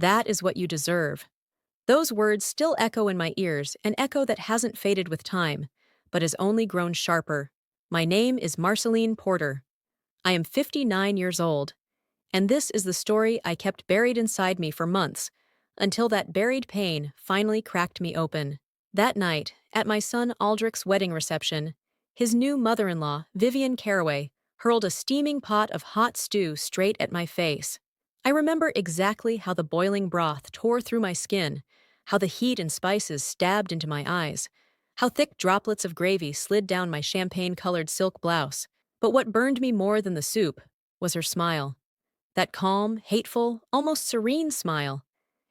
That is what you deserve. Those words still echo in my ears, an echo that hasn't faded with time, but has only grown sharper. My name is Marcelline Porter. I am 59 years old, and this is the story I kept buried inside me for months, until that buried pain finally cracked me open. That night, at my son Aldrich's wedding reception, his new mother-in-law, Vivian Caraway, hurled a steaming pot of hot stew straight at my face. I remember exactly how the boiling broth tore through my skin, how the heat and spices stabbed into my eyes, how thick droplets of gravy slid down my champagne-colored silk blouse. But what burned me more than the soup was her smile. That calm, hateful, almost serene smile,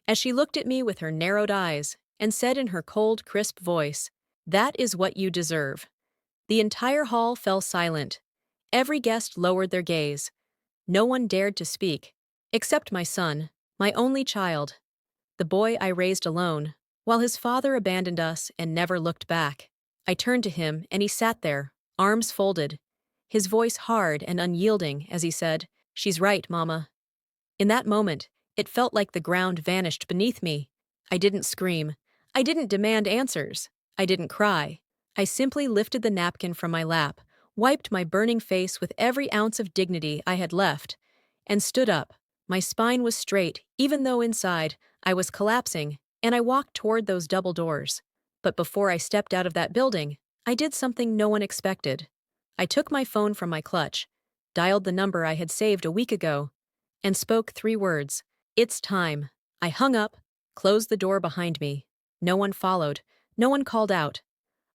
as she looked at me with her narrowed eyes and said in her cold, crisp voice, "That is what you deserve." The entire hall fell silent. Every guest lowered their gaze. No one dared to speak, except my son, my only child, the boy I raised alone, while his father abandoned us and never looked back. I turned to him, and he sat there, arms folded, his voice hard and unyielding as he said, "She's right, Mama." In that moment, it felt like the ground vanished beneath me. I didn't scream. I didn't demand answers. I didn't cry. I simply lifted the napkin from my lap, wiped my burning face with every ounce of dignity I had left, and stood up. My spine was straight, even though inside I was collapsing, and I walked toward those double doors. But before I stepped out of that building, I did something no one expected. I took my phone from my clutch, dialed the number I had saved a week ago, and spoke 3 words. "It's time." I hung up, closed the door behind me. No one followed. No one called out.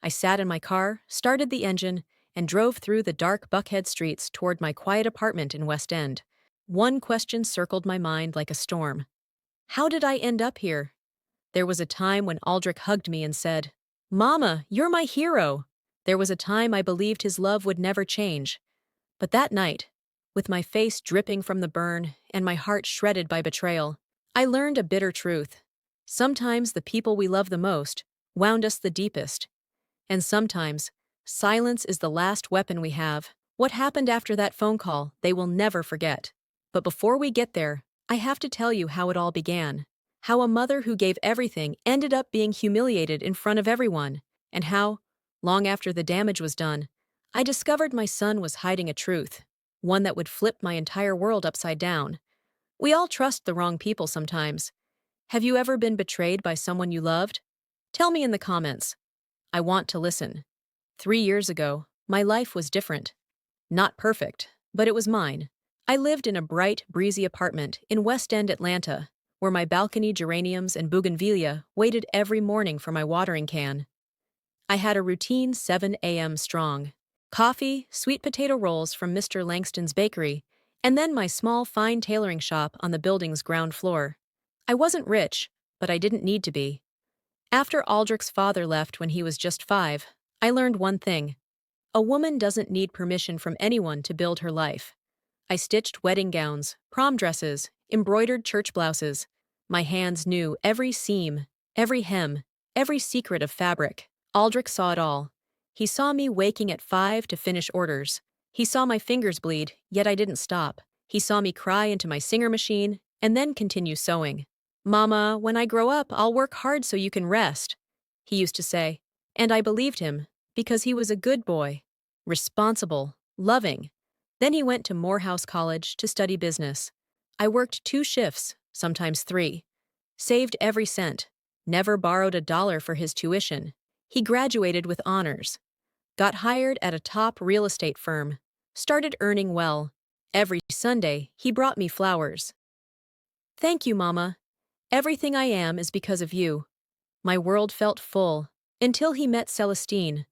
I sat in my car, started the engine, and drove through the dark Buckhead streets toward my quiet apartment in West End. One question circled my mind like a storm. How did I end up here? There was a time when Aldrich hugged me and said, "Mama, you're my hero." There was a time I believed his love would never change. But that night, with my face dripping from the burn and my heart shredded by betrayal, I learned a bitter truth. Sometimes the people we love the most wound us the deepest. And sometimes, silence is the last weapon we have. What happened after that phone call, they will never forget. But before we get there, I have to tell you how it all began. How a mother who gave everything ended up being humiliated in front of everyone. And how, long after the damage was done, I discovered my son was hiding a truth, one that would flip my entire world upside down. We all trust the wrong people sometimes. Have you ever been betrayed by someone you loved? Tell me in the comments. I want to listen. 3 years ago, my life was different. Not perfect, but it was mine. I lived in a bright, breezy apartment in West End, Atlanta, where my balcony geraniums and bougainvillea waited every morning for my watering can. I had a routine 7 a.m. strong. Coffee, sweet potato rolls from Mr. Langston's bakery, and then my small fine tailoring shop on the building's ground floor. I wasn't rich, but I didn't need to be. After Aldrich's father left when he was just 5, I learned one thing. A woman doesn't need permission from anyone to build her life. I stitched wedding gowns, prom dresses, embroidered church blouses. My hands knew every seam, every hem, every secret of fabric. Aldrich saw it all. He saw me waking at 5 to finish orders. He saw my fingers bleed, yet I didn't stop. He saw me cry into my singer machine and then continue sewing. "Mama, when I grow up, I'll work hard so you can rest," he used to say. And I believed him, because he was a good boy, responsible, loving. Then he went to Morehouse College to study business. I worked 2 shifts, sometimes 3. Saved every cent. Never borrowed a dollar for his tuition. He graduated with honors. Got hired at a top real estate firm. Started earning well. Every Sunday, he brought me flowers. "Thank you, Mama. Everything I am is because of you." My world felt full, until he met Celestine.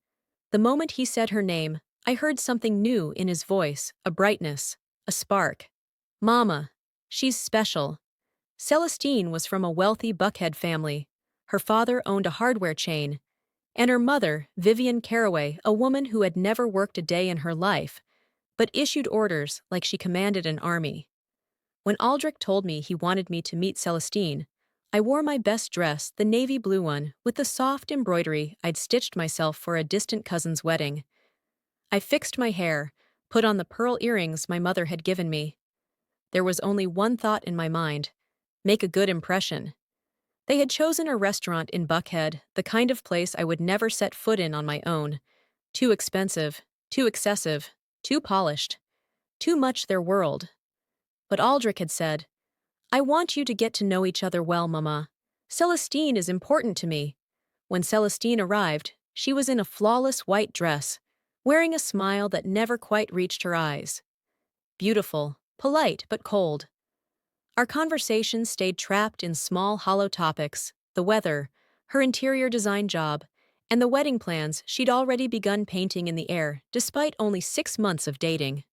The moment he said her name, I heard something new in his voice, a brightness, a spark. "Mama, she's special." Celestine was from a wealthy Buckhead family. Her father owned a hardware chain, and her mother, Vivian Caraway, a woman who had never worked a day in her life, but issued orders like she commanded an army. When Aldrich told me he wanted me to meet Celestine, I wore my best dress, the navy blue one, with the soft embroidery I'd stitched myself for a distant cousin's wedding. I fixed my hair, put on the pearl earrings my mother had given me. There was only one thought in my mind. make a good impression. They had chosen a restaurant in Buckhead, the kind of place I would never set foot in on my own. Too expensive, too excessive, too polished, too much their world. But Aldrich had said, I want you to get to know each other well, Mama. Celestine is important to me. When Celestine arrived, she was in a flawless white dress, wearing a smile that never quite reached her eyes. Beautiful, polite, but cold. Our conversation stayed trapped in small, hollow topics: the weather, her interior design job, and the wedding plans she'd already begun painting in the air, despite only 6 months of dating.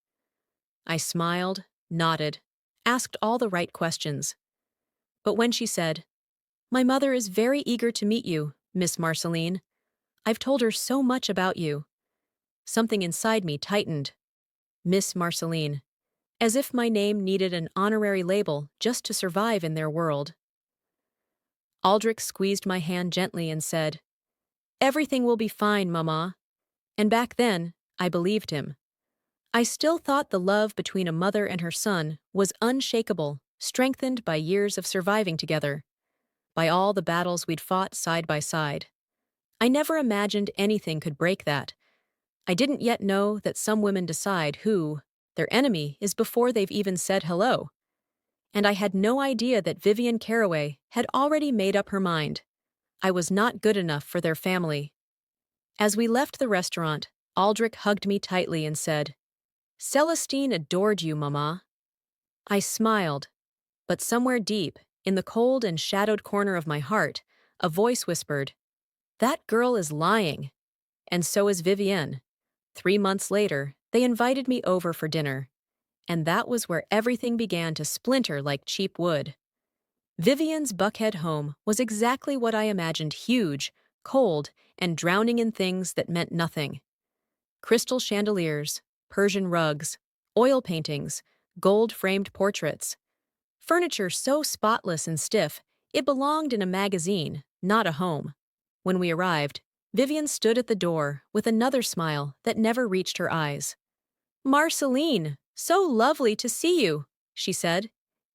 I smiled, nodded, asked all the right questions. But when she said, My mother is very eager to meet you, Miss Marcelline. I've told her so much about you. Something inside me tightened. Miss Marcelline. As if my name needed an honorary label just to survive in their world. Aldrich squeezed my hand gently and said, Everything will be fine, Mama. And back then, I believed him. I still thought the love between a mother and her son was unshakable, strengthened by years of surviving together, by all the battles we'd fought side by side. I never imagined anything could break that. I didn't yet know that some women decide who their enemy is before they've even said hello. And I had no idea that Vivian Caraway had already made up her mind. I was not good enough for their family. As we left the restaurant, Aldrich hugged me tightly and said, Celestine adored you, Mama. I smiled, but somewhere deep, in the cold and shadowed corner of my heart, a voice whispered, That girl is lying. And so is Vivienne. 3 months later, they invited me over for dinner. And that was where everything began to splinter like cheap wood. Vivian's Buckhead home was exactly what I imagined: huge, cold, and drowning in things that meant nothing. Crystal chandeliers, Persian rugs, oil paintings, gold-framed portraits. Furniture so spotless and stiff, it belonged in a magazine, not a home. When we arrived, Vivian stood at the door with another smile that never reached her eyes. Marcelline, so lovely to see you, she said,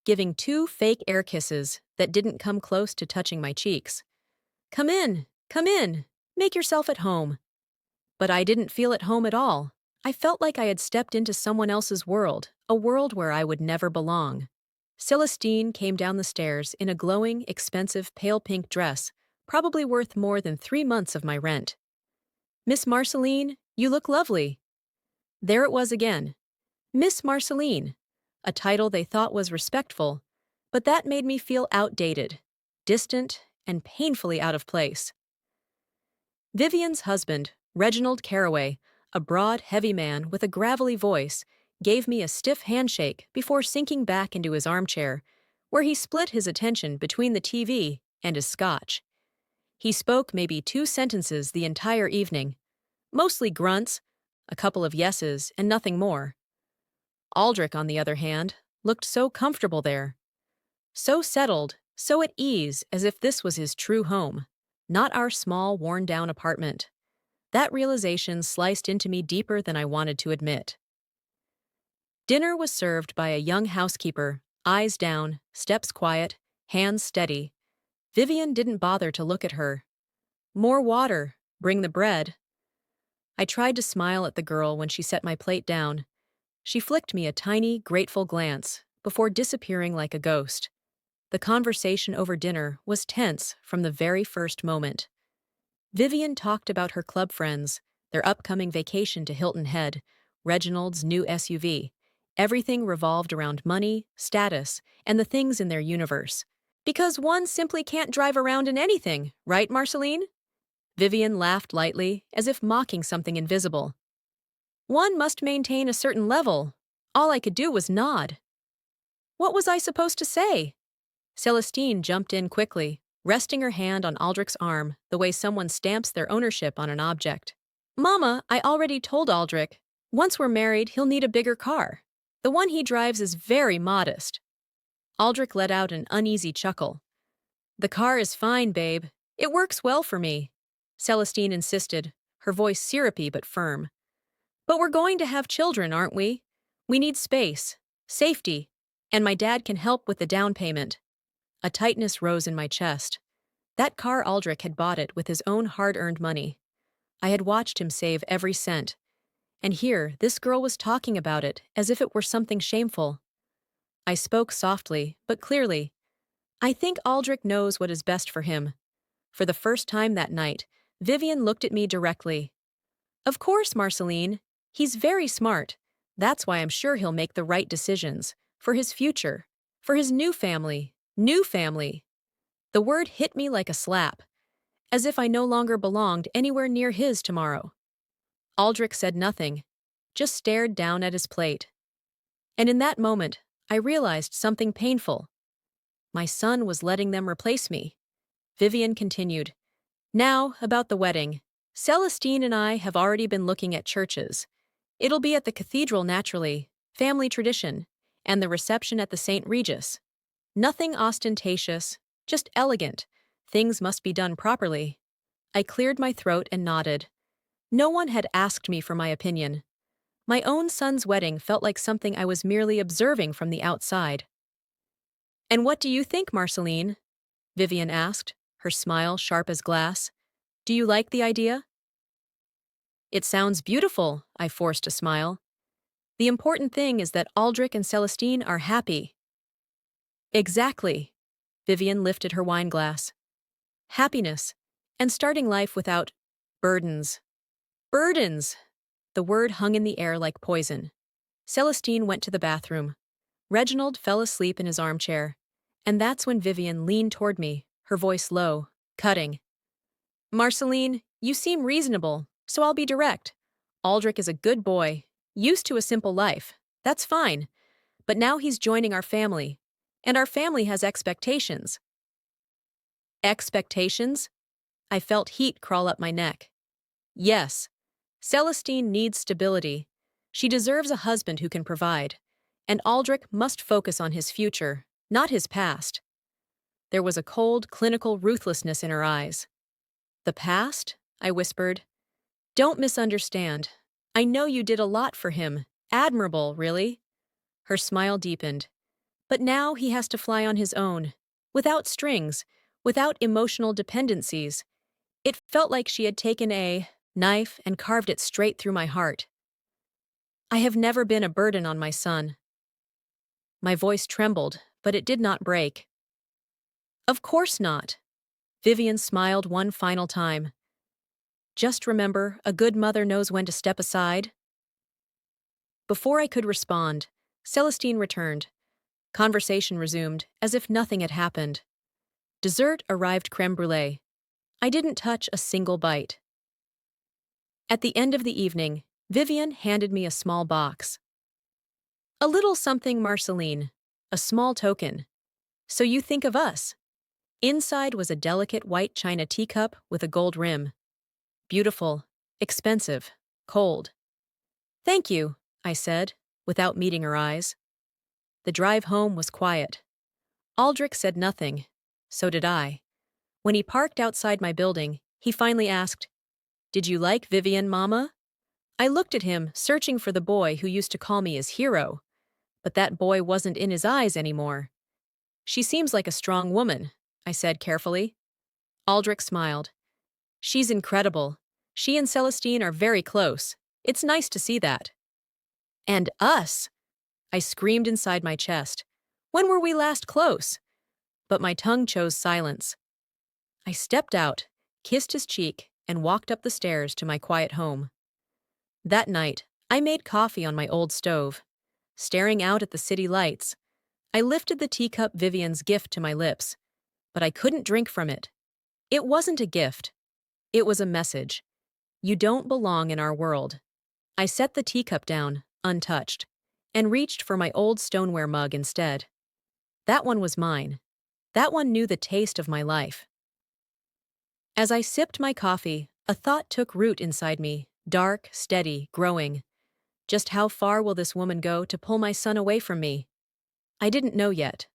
giving 2 fake air kisses that didn't come close to touching my cheeks. Come in, make yourself at home. But I didn't feel at home at all. I felt like I had stepped into someone else's world, a world where I would never belong. Celestine came down the stairs in a glowing, expensive pale pink dress, probably worth more than 3 months of my rent. Miss Marcelline, you look lovely. There it was again. Miss Marcelline, a title they thought was respectful, but that made me feel outdated, distant, and painfully out of place. Vivian's husband, Reginald Caraway, a broad, heavy man with a gravelly voice, gave me a stiff handshake before sinking back into his armchair, where he split his attention between the TV and his scotch. He spoke maybe 2 sentences the entire evening, mostly grunts, a couple of yeses, and nothing more. Aldrich, on the other hand, looked so comfortable there. So settled, so at ease, as if this was his true home, not our small, worn-down apartment. That realization sliced into me deeper than I wanted to admit. Dinner was served by a young housekeeper, eyes down, steps quiet, hands steady. Vivian didn't bother to look at her. More water, bring the bread. I tried to smile at the girl when she set my plate down. She flicked me a tiny, grateful glance before disappearing like a ghost. The conversation over dinner was tense from the very first moment. Vivian talked about her club friends, their upcoming vacation to Hilton Head, Reginald's new SUV. Everything revolved around money, status, and the things in their universe. Because one simply can't drive around in anything, right, Marceline? Vivian laughed lightly, as if mocking something invisible. One must maintain a certain level. All I could do was nod. What was I supposed to say? Celestine jumped in quickly, resting her hand on Aldrich's arm the way someone stamps their ownership on an object. Mama, I already told Aldrich. Once we're married, he'll need a bigger car. The one he drives is very modest. Aldrich let out an uneasy chuckle. The car is fine, babe. It works well for me, Celestine insisted, her voice syrupy but firm. But we're going to have children, aren't we? We need space, safety, and my dad can help with the down payment. A tightness rose in my chest. That car Aldrich had bought it with his own hard-earned money. I had watched him save every cent. And here, this girl was talking about it as if it were something shameful. I spoke softly, but clearly. I think Aldrich knows what is best for him. For the first time that night, Vivian looked at me directly. Of course, Marceline. He's very smart. That's why I'm sure he'll make the right decisions. For his future. For his new family. New family. The word hit me like a slap. As if I no longer belonged anywhere near his tomorrow. Aldrich said nothing. Just stared down at his plate. And in that moment, I realized something painful. My son was letting them replace me. Vivian continued. Now, about the wedding. Celestine and I have already been looking at churches. It'll be at the cathedral naturally, family tradition, and the reception at the St. Regis. Nothing ostentatious, just elegant. Things must be done properly. I cleared my throat and nodded. No one had asked me for my opinion. My own son's wedding felt like something I was merely observing from the outside. And what do you think, Marceline? Vivian asked, her smile sharp as glass. Do you like the idea? It sounds beautiful, I forced a smile. The important thing is that Aldrich and Celestine are happy. Exactly. Vivian lifted her wine glass. Happiness, and starting life without burdens. Burdens! The word hung in the air like poison. Celestine went to the bathroom. Reginald fell asleep in his armchair. And that's when Vivian leaned toward me, her voice low, cutting. Marceline, you seem reasonable, so I'll be direct. Aldrich is a good boy, used to a simple life. That's fine. But now he's joining our family. And our family has expectations. Expectations? I felt heat crawl up my neck. Yes. Celestine needs stability. She deserves a husband who can provide. And Aldrich must focus on his future, not his past. There was a cold, clinical ruthlessness in her eyes. The past? I whispered. Don't misunderstand. I know you did a lot for him. Admirable, really. Her smile deepened. But now he has to fly on his own, without strings, without emotional dependencies. It felt like she had taken a knife and carved it straight through my heart. I have never been a burden on my son. My voice trembled, but it did not break. Of course not. Vivian smiled one final time. Just remember, a good mother knows when to step aside. Before I could respond, Celestine returned. Conversation resumed, as if nothing had happened. Dessert arrived crème brûlée. I didn't touch a single bite. At the end of the evening, Vivian handed me a small box. A little something, Marceline. A small token. So you think of us. Inside was a delicate white china teacup with a gold rim. Beautiful, expensive, cold. Thank you, I said, without meeting her eyes. The drive home was quiet. Aldrich said nothing. So did I. When he parked outside my building, he finally asked, Did you like Vivian, Mama? I looked at him, searching for the boy who used to call me his hero. But that boy wasn't in his eyes anymore. She seems like a strong woman, I said carefully. Aldrich smiled. She's incredible. She and Celestine are very close. It's nice to see that. And us! I screamed inside my chest. When were we last close? But my tongue chose silence. I stepped out, kissed his cheek, and walked up the stairs to my quiet home. That night, I made coffee on my old stove. Staring out at the city lights, I lifted the teacup Vivian's gift to my lips, but I couldn't drink from it. It wasn't a gift. It was a message. You don't belong in our world. I set the teacup down, untouched, and reached for my old stoneware mug instead. That one was mine. That one knew the taste of my life. As I sipped my coffee, a thought took root inside me, dark, steady, growing. Just how far will this woman go to pull my son away from me? I didn't know yet.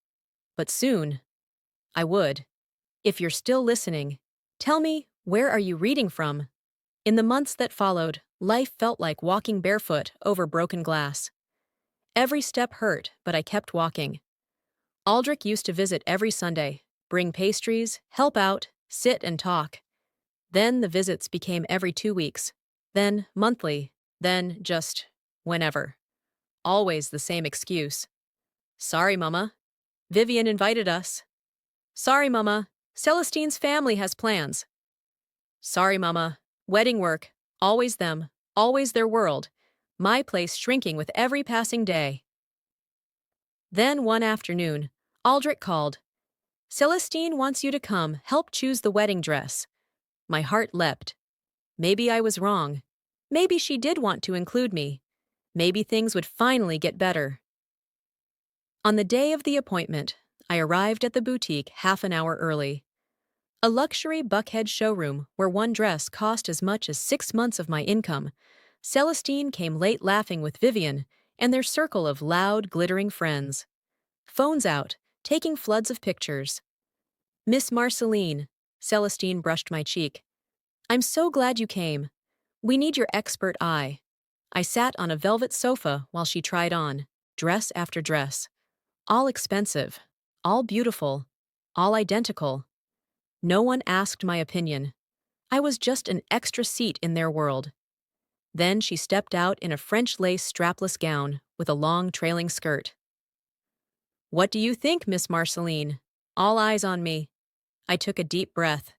But soon, I would. If you're still listening, tell me, where are you reading from? In the months that followed, life felt like walking barefoot over broken glass. Every step hurt, but I kept walking. Aldrich used to visit every Sunday, bring pastries, help out, sit and talk. Then the visits became every 2 weeks, then monthly, then just whenever. Always the same excuse. Sorry, Mama. Vivian invited us. Sorry, Mama. Celestine's family has plans. Sorry, Mama. Wedding work. Always them. Always their world. My place shrinking with every passing day. Then one afternoon, Aldrich called. Celestine wants you to come help choose the wedding dress. My heart leapt. Maybe I was wrong. Maybe she did want to include me. Maybe things would finally get better. On the day of the appointment, I arrived at the boutique half an hour early. A luxury Buckhead showroom where one dress cost as much as 6 months of my income. Celestine came late laughing with Vivian and their circle of loud, glittering friends. Phones out, taking floods of pictures. Miss Marcelline, Celestine brushed my cheek. I'm so glad you came. We need your expert eye. I sat on a velvet sofa while she tried on, dress after dress. All expensive, all beautiful, all identical. No one asked my opinion. I was just an extra seat in their world. Then she stepped out in a French lace strapless gown with a long trailing skirt. What do you think, Miss Marcelline? All eyes on me. I took a deep breath.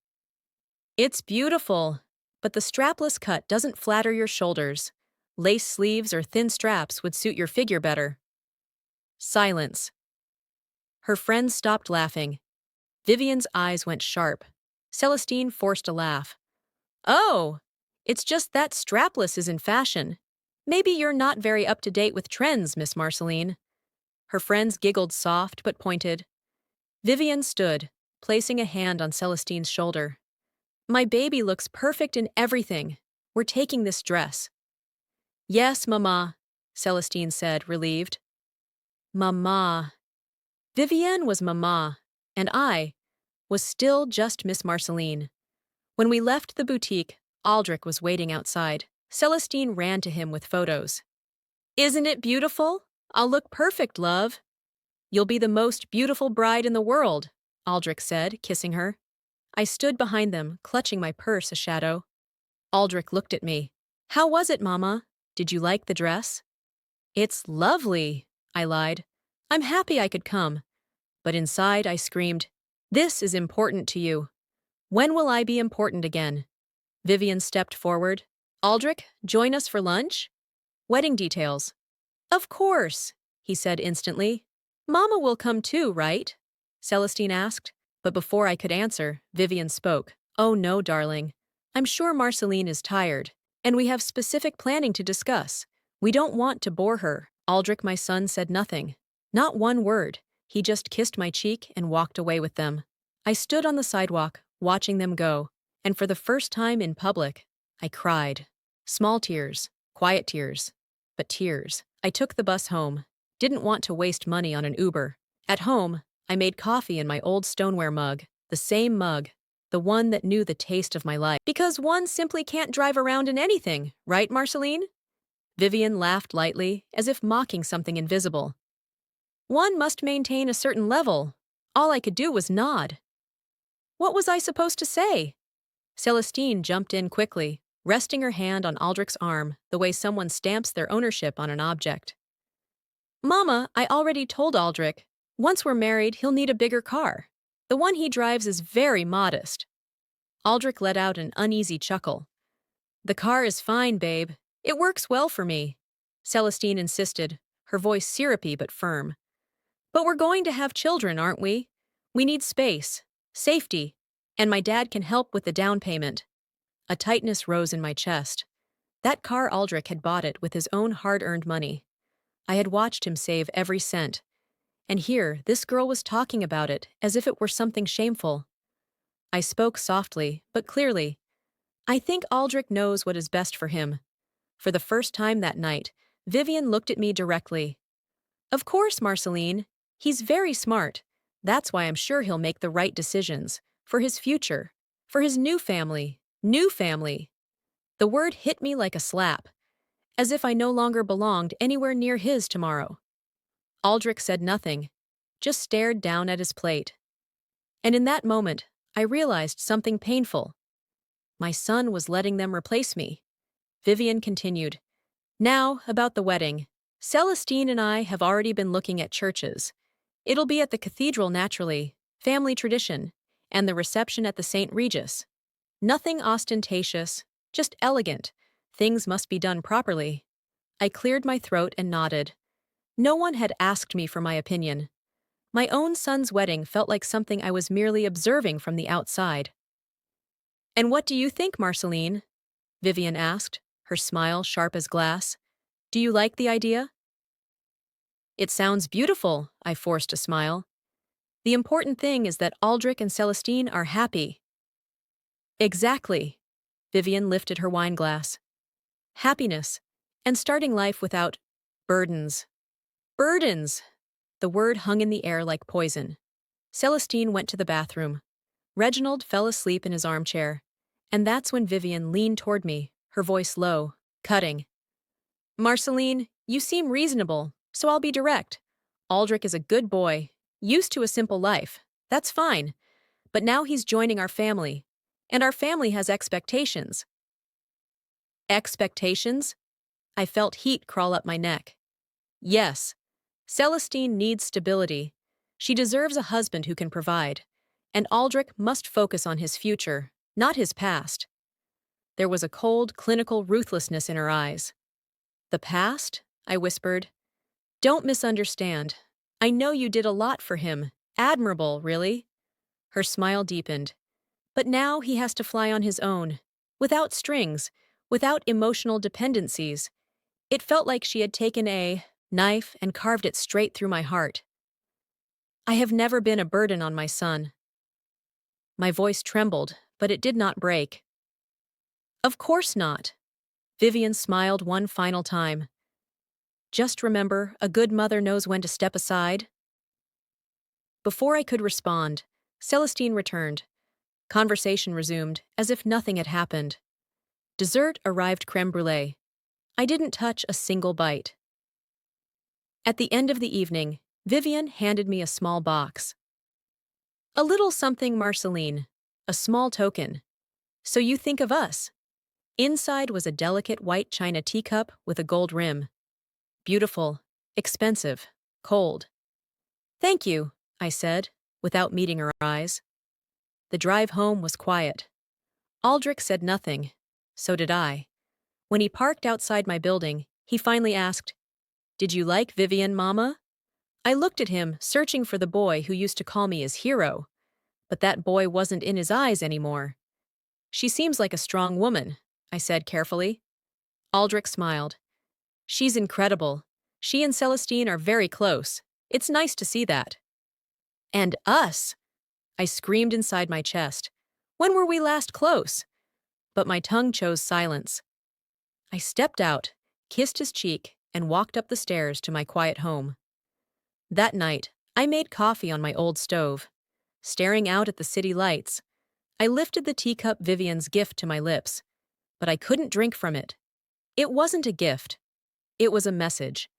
It's beautiful, but the strapless cut doesn't flatter your shoulders. Lace sleeves or thin straps would suit your figure better. Silence. Her friends stopped laughing. Vivian's eyes went sharp. Celestine forced a laugh. Oh, it's just that strapless is in fashion. Maybe you're not very up to date with trends, Miss Marcelline. Her friends giggled soft but pointed. Vivian stood, placing a hand on Celestine's shoulder. My baby looks perfect in everything. We're taking this dress. Yes, Mama, Celestine said, relieved. Mama. Vivienne was Mama, and I was still just Miss Marcelline. When we left the boutique, Aldrich was waiting outside. Celestine ran to him with photos. Isn't it beautiful? I'll look perfect, love. You'll be the most beautiful bride in the world, Aldrich said, kissing her. I stood behind them, clutching my purse a shadow. Aldrich looked at me. How was it, Mama? Did you like the dress? It's lovely, I lied. I'm happy I could come. But inside I screamed, this is important to you. When will I be important again? Vivian stepped forward. Aldrich, join us for lunch? Wedding details. Of course, he said instantly. Mama will come too, right? Celestine asked. But before I could answer, Vivian spoke. Oh no, darling. I'm sure Marceline is tired, and we have specific planning to discuss. We don't want to bore her. Aldrich, my son, said nothing. Not one word. He just kissed my cheek and walked away with them. I stood on the sidewalk, watching them go, and for the first time in public, I cried. Small tears, quiet tears, but tears. I took the bus home. Didn't want to waste money on an Uber. At home, I made coffee in my old stoneware mug, the same mug, the one that knew the taste of my life. Because one simply can't drive around in anything, right, Marceline? Vivian laughed lightly, as if mocking something invisible. One must maintain a certain level. All I could do was nod. What was I supposed to say? Celestine jumped in quickly, resting her hand on Aldrich's arm, the way someone stamps their ownership on an object. Mama, I already told Aldrich. Once we're married, he'll need a bigger car. The one he drives is very modest. Aldrich let out an uneasy chuckle. The car is fine, babe. It works well for me. Celestine insisted, her voice syrupy but firm. But we're going to have children, aren't we? We need space, safety, and my dad can help with the down payment. A tightness rose in my chest. That car Aldrich had bought it with his own hard-earned money. I had watched him save every cent. And here, this girl was talking about it as if it were something shameful. I spoke softly, but clearly. I think Aldrich knows what is best for him. For the first time that night, Vivian looked at me directly. Of course, Marceline. He's very smart. That's why I'm sure he'll make the right decisions. For his future. For his new family. New family. The word hit me like a slap. As if I no longer belonged anywhere near his tomorrow. Aldrich said nothing. just stared down at his plate. And in that moment, I realized something painful. My son was letting them replace me. Vivian continued. Now, about the wedding. Celestine and I have already been looking at churches. It'll be at the cathedral naturally, family tradition, and the reception at the St. Regis. Nothing ostentatious, just elegant. Things must be done properly. I cleared my throat and nodded. No one had asked me for my opinion. My own son's wedding felt like something I was merely observing from the outside. And what do you think, Marceline? Vivian asked, her smile sharp as glass. Do you like the idea? It sounds beautiful, I forced a smile. The important thing is that Aldrich and Celestine are happy. Exactly. Vivian lifted her wine glass. Happiness, and starting life without burdens. Burdens! The word hung in the air like poison. Celestine went to the bathroom. Reginald fell asleep in his armchair. And that's when Vivian leaned toward me, her voice low, cutting. Marceline, you seem reasonable, so I'll be direct. Aldrich is a good boy, used to a simple life. That's fine. But now he's joining our family. And our family has expectations. Expectations? I felt heat crawl up my neck. Yes. Celestine needs stability. She deserves a husband who can provide. And Aldrich must focus on his future, not his past. There was a cold, clinical ruthlessness in her eyes. The past? I whispered. Don't misunderstand. I know you did a lot for him. Admirable, really. Her smile deepened. But now he has to fly on his own, without strings, without emotional dependencies. It felt like she had taken a knife and carved it straight through my heart. I have never been a burden on my son. My voice trembled, but it did not break. Of course not. Vivian smiled one final time. Just remember, a good mother knows when to step aside. Before I could respond, Celestine returned. Conversation resumed, as if nothing had happened. Dessert arrived crème brûlée. I didn't touch a single bite. At the end of the evening, Vivian handed me a small box. A little something, Marceline. A small token. So you think of us. Inside was a delicate white china teacup with a gold rim. Beautiful, expensive, cold. Thank you, I said, without meeting her eyes. The drive home was quiet. Aldrich said nothing. So did I. When he parked outside my building, he finally asked, Did you like Vivian, Mama? I looked at him, searching for the boy who used to call me his hero. But that boy wasn't in his eyes anymore. She seems like a strong woman, I said carefully. Aldrich smiled. She's incredible. She and Celestine are very close. It's nice to see that. And us! I screamed inside my chest. When were we last close? But my tongue chose silence. I stepped out, kissed his cheek, and walked up the stairs to my quiet home. That night, I made coffee on my old stove. Staring out at the city lights, I lifted the teacup Vivian's gift to my lips, but I couldn't drink from it. It wasn't a gift. It was a message.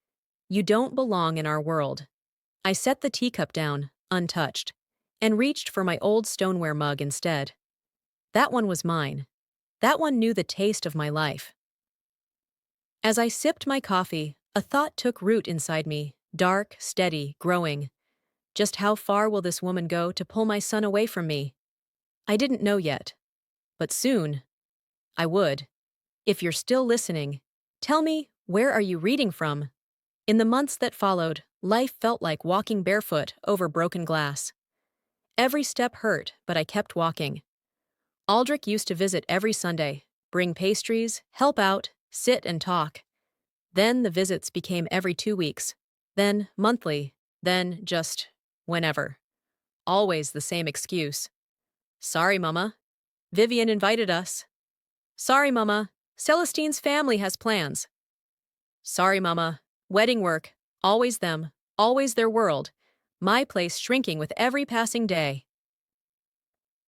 You don't belong in our world. I set the teacup down, untouched, and reached for my old stoneware mug instead. That one was mine. That one knew the taste of my life. As I sipped my coffee, a thought took root inside me, dark, steady, growing. Just how far will this woman go to pull my son away from me? I didn't know yet. But soon, I would. If you're still listening, tell me, where are you reading from? In the months that followed, life felt like walking barefoot over broken glass. Every step hurt, but I kept walking. Aldrich used to visit every Sunday, bring pastries, help out, sit and talk. Then the visits became every 2 weeks, then monthly, then just whenever. Always the same excuse. Sorry, Mama. Vivian invited us. Sorry, Mama. Celestine's family has plans. Sorry, Mama. Wedding work. Always them. Always their world. My place shrinking with every passing day.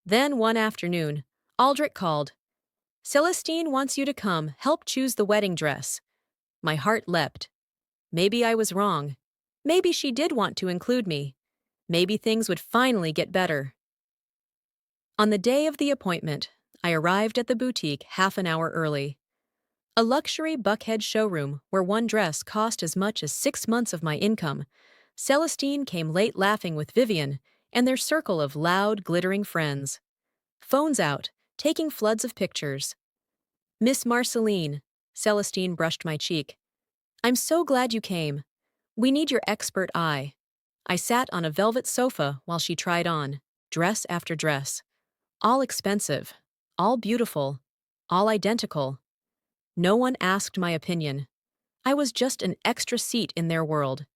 Then one afternoon, Aldrich called. Celestine wants you to come help choose the wedding dress. My heart leapt. Maybe I was wrong. Maybe she did want to include me. Maybe things would finally get better. On the day of the appointment, I arrived at the boutique half an hour early. A luxury Buckhead showroom where one dress cost as much as 6 months of my income. Celestine came late laughing with Vivian and their circle of loud, glittering friends. Phones out, taking floods of pictures. Miss Marcelline, Celestine brushed my cheek. I'm so glad you came. We need your expert eye. I sat on a velvet sofa while she tried on, dress after dress. All expensive, all beautiful, all identical. No one asked my opinion. I was just an extra seat in their world.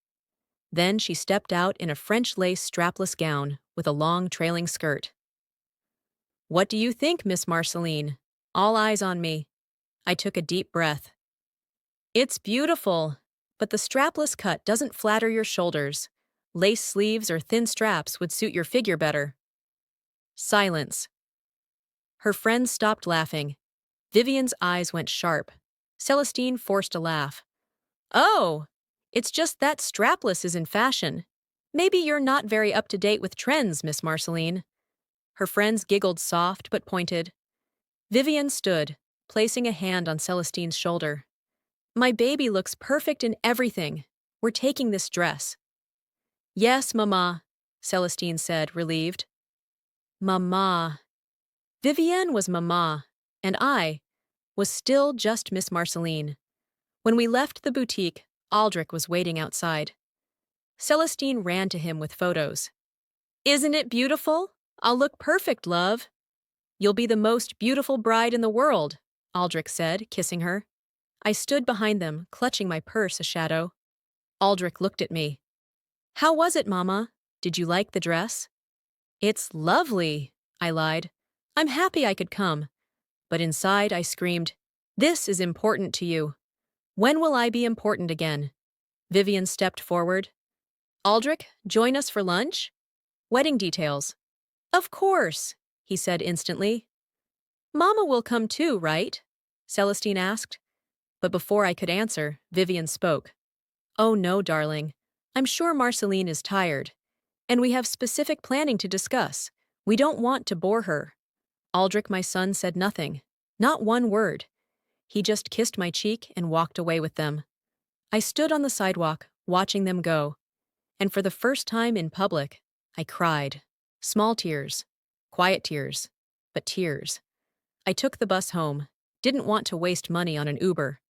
Then she stepped out in a French lace strapless gown with a long trailing skirt. What do you think, Miss Marceline? All eyes on me. I took a deep breath. It's beautiful, but the strapless cut doesn't flatter your shoulders. Lace sleeves or thin straps would suit your figure better. Silence. Her friends stopped laughing. Vivian's eyes went sharp. Celestine forced a laugh. Oh, it's just that strapless is in fashion. Maybe you're not very up to date with trends, Miss Marceline. Her friends giggled soft but pointed. Vivian stood, placing a hand on Celestine's shoulder. My baby looks perfect in everything. We're taking this dress. Yes, Mama, Celestine said, relieved. Mama. Vivienne was Mama, and I was still just Miss Marceline. When we left the boutique, Aldrich was waiting outside. Celestine ran to him with photos. Isn't it beautiful? I'll look perfect, love. You'll be the most beautiful bride in the world, Aldrich said, kissing her. I stood behind them, clutching my purse a shadow. Aldrich looked at me. How was it, Mama? Did you like the dress? It's lovely, I lied. I'm happy I could come. But inside I screamed, this is important to you. When will I be important again? Vivian stepped forward. Aldrich, join us for lunch? Wedding details. Of course, he said instantly. Mama will come too, right? Celestine asked. But before I could answer, Vivian spoke. Oh no, darling. I'm sure Marceline is tired. And we have specific planning to discuss. We don't want to bore her. Aldrich, my son, said nothing. Not one word. He just kissed my cheek and walked away with them. I stood on the sidewalk, watching them go. And for the first time in public, I cried. Small tears. Quiet tears. But tears. I took the bus home. Didn't want to waste money on an Uber.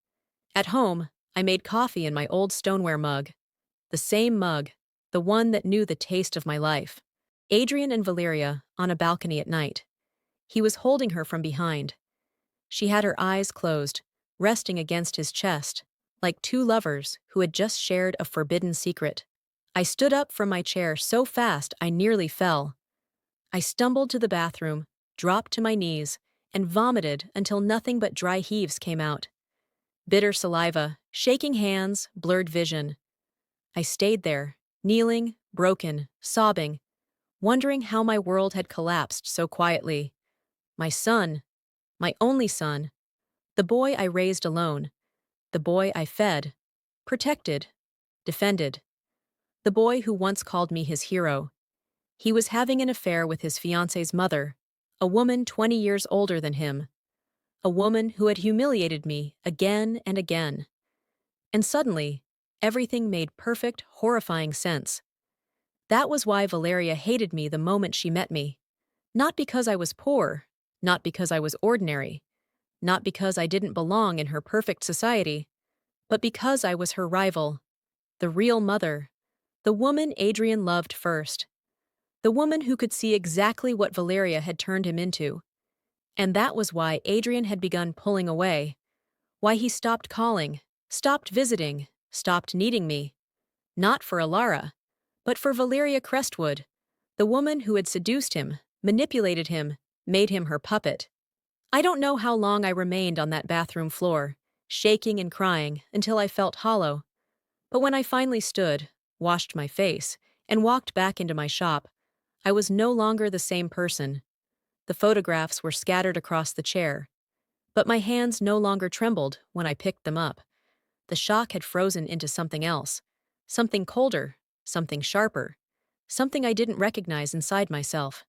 At home, I made coffee in my old stoneware mug. The same mug, the one that knew the taste of my life. Adrian and Valeria on a balcony at night. He was holding her from behind. She had her eyes closed, resting against his chest, like two lovers who had just shared a forbidden secret. I stood up from my chair so fast I nearly fell. I stumbled to the bathroom, dropped to my knees, and vomited until nothing but dry heaves came out. Bitter saliva, shaking hands, blurred vision. I stayed there, kneeling, broken, sobbing, wondering how my world had collapsed so quietly. My son, my only son, the boy I raised alone, the boy I fed, protected, defended, the boy who once called me his hero. He was having an affair with his fiancée's mother, a woman 20 years older than him, a woman who had humiliated me again and again. And suddenly, everything made perfect, horrifying sense. That was why Valeria hated me the moment she met me. Not because I was poor, not because I was ordinary, not because I didn't belong in her perfect society, but because I was her rival, the real mother, the woman Adrian loved first, the woman who could see exactly what Valeria had turned him into. And that was why Adrian had begun pulling away, why he stopped calling, stopped visiting, stopped needing me. Not for Alara, but for Valeria Crestwood, the woman who had seduced him, manipulated him, made him her puppet. I don't know how long I remained on that bathroom floor, shaking and crying until I felt hollow. But when I finally stood, washed my face, and walked back into my shop, I was no longer the same person. The photographs were scattered across the chair, but my hands no longer trembled when I picked them up. The shock had frozen into something else, something colder, something sharper, something I didn't recognize inside myself.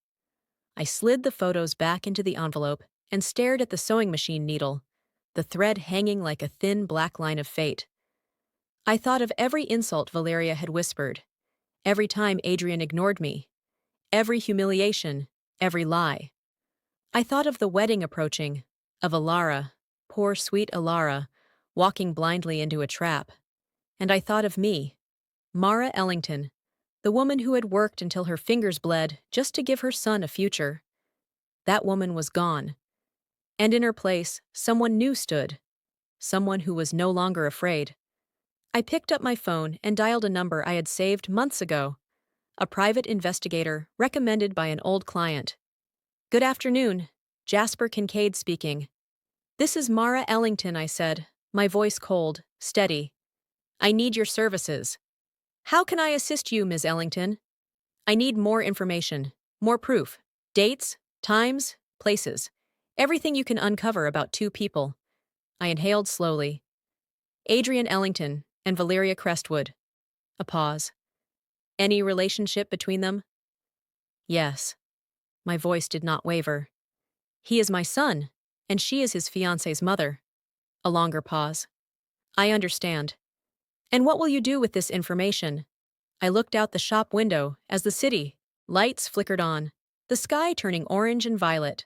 I slid the photos back into the envelope and stared at the sewing machine needle, the thread hanging like a thin black line of fate. I thought of every insult Valeria had whispered, every time Adrian ignored me, every humiliation, every lie. I thought of the wedding approaching, of Alara, poor sweet Alara, walking blindly into a trap. And I thought of me, Mara Ellington, the woman who had worked until her fingers bled just to give her son a future. That woman was gone. And in her place, someone new stood, someone who was no longer afraid. I picked up my phone and dialed a number I had saved months ago, a private investigator recommended by an old client. "Good afternoon, Jasper Kincaid speaking." "This is Mara Ellington," I said, my voice cold, steady. "I need your services." "How can I assist you, Ms. Ellington?" "I need more information, more proof, dates, times, places, everything you can uncover about two people." I inhaled slowly. "Adrian Ellington and Valeria Crestwood." A pause. "Any relationship between them?" "Yes." My voice did not waver. "He is my son, and she is his fiancé's mother." A longer pause. "I understand. And what will you do with this information?" I looked out the shop window as the city lights flickered on, the sky turning orange and violet.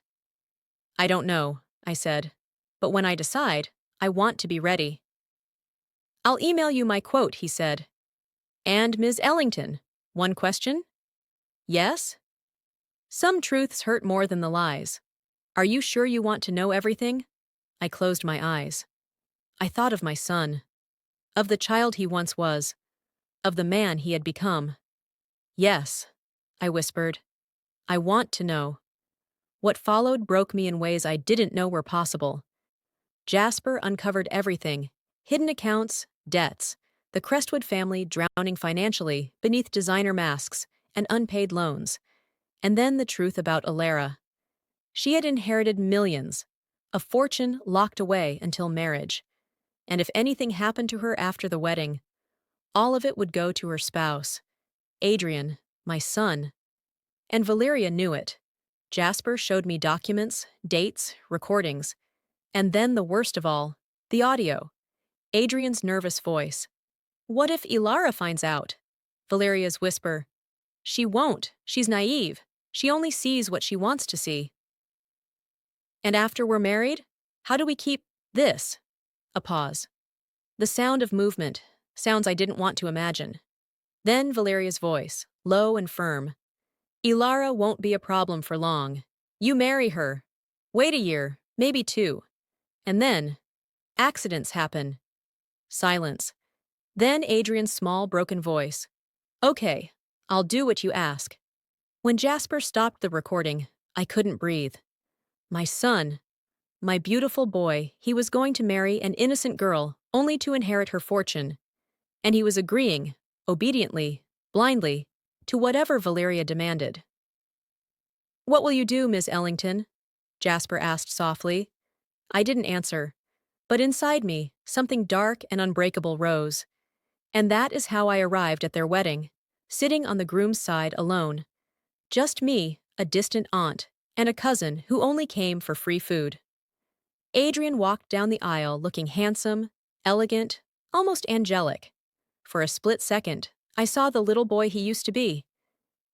"I don't know," I said. "But when I decide, I want to be ready." "I'll email you my quote," he said. "And Ms. Ellington, one question?" "Yes?" "Some truths hurt more than the lies. Are you sure you want to know everything?" I closed my eyes. I thought of my son, of the child he once was, of the man he had become. "Yes," I whispered. "I want to know." What followed broke me in ways I didn't know were possible. Jasper uncovered everything: hidden accounts, debts, the Crestwood family drowning financially beneath designer masks and unpaid loans. And then the truth about Alara. She had inherited millions, a fortune locked away until marriage. And if anything happened to her after the wedding, all of it would go to her spouse, Adrian, my son. And Valeria knew it. Jasper showed me documents, dates, recordings. And then the worst of all, the audio. Adrian's nervous voice. "What if Ilara finds out?" Valeria's whisper. "She won't. She's naive. She only sees what she wants to see." "And after we're married? How do we keep this?" A pause. The sound of movement, sounds I didn't want to imagine. Then Valeria's voice, low and firm. "Ilara won't be a problem for long. You marry her. Wait a year, maybe two. And then, accidents happen." Silence. Then Adrian's small, broken voice. "Okay, I'll do what you ask." When Jasper stopped the recording, I couldn't breathe. My son, my beautiful boy, he was going to marry an innocent girl only to inherit her fortune. And he was agreeing, obediently, blindly, to whatever Valeria demanded. "What will you do, Miss Ellington?" Jasper asked softly. I didn't answer. But inside me, something dark and unbreakable rose. And that is how I arrived at their wedding, sitting on the groom's side alone. Just me, a distant aunt, and a cousin who only came for free food. Adrian walked down the aisle looking handsome, elegant, almost angelic. For a split second, I saw the little boy he used to be.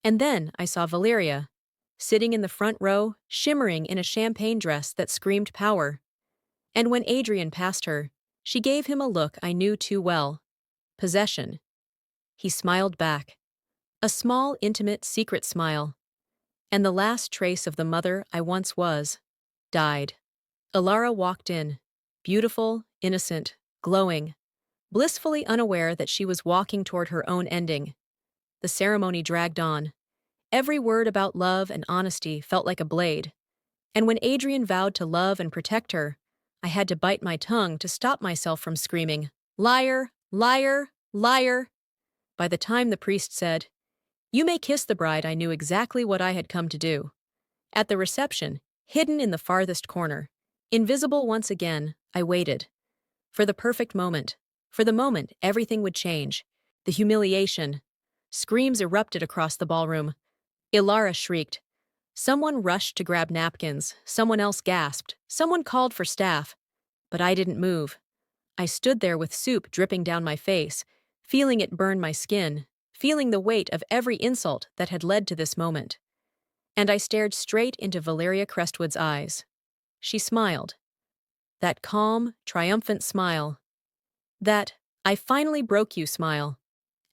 And then I saw Valeria, sitting in the front row, shimmering in a champagne dress that screamed power. And when Adrian passed her, she gave him a look I knew too well. Possession. He smiled back. A small, intimate, secret smile. And the last trace of the mother I once was died. Alara walked in, beautiful, innocent, glowing, blissfully unaware that she was walking toward her own ending. The ceremony dragged on. Every word about love and honesty felt like a blade. And when Adrian vowed to love and protect her, I had to bite my tongue to stop myself from screaming, "Liar! Liar! Liar!" By the time the priest said, "You may kiss the bride," I knew exactly what I had come to do. At the reception, hidden in the farthest corner, invisible once again, I waited. For the perfect moment. For the moment everything would change. The humiliation. Screams erupted across the ballroom. Ilara shrieked. Someone rushed to grab napkins, someone else gasped, someone called for staff. But I didn't move. I stood there with soup dripping down my face, feeling it burn my skin, feeling the weight of every insult that had led to this moment. And I stared straight into Valeria Crestwood's eyes. She smiled. That calm, triumphant smile. That, "I finally broke you" smile.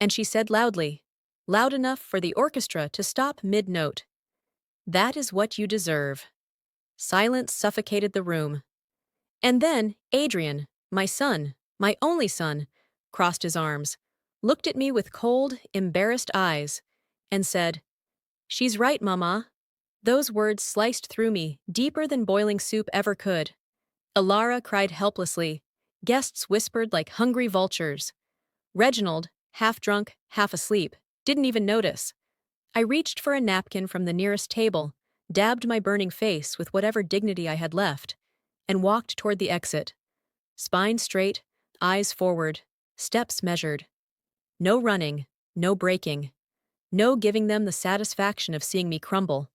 And she said loudly, loud enough for the orchestra to stop mid-note, "That is what you deserve." Silence suffocated the room. And then Adrian, my son, my only son, crossed his arms, looked at me with cold, embarrassed eyes, and said, "She's right, Mama." Those words sliced through me, deeper than boiling soup ever could. Ilara cried helplessly. Guests whispered like hungry vultures. Reginald, half drunk, half asleep, didn't even notice. I reached for a napkin from the nearest table, dabbed my burning face with whatever dignity I had left, and walked toward the exit. Spine straight, eyes forward, steps measured. No running, no breaking, no giving them the satisfaction of seeing me crumble.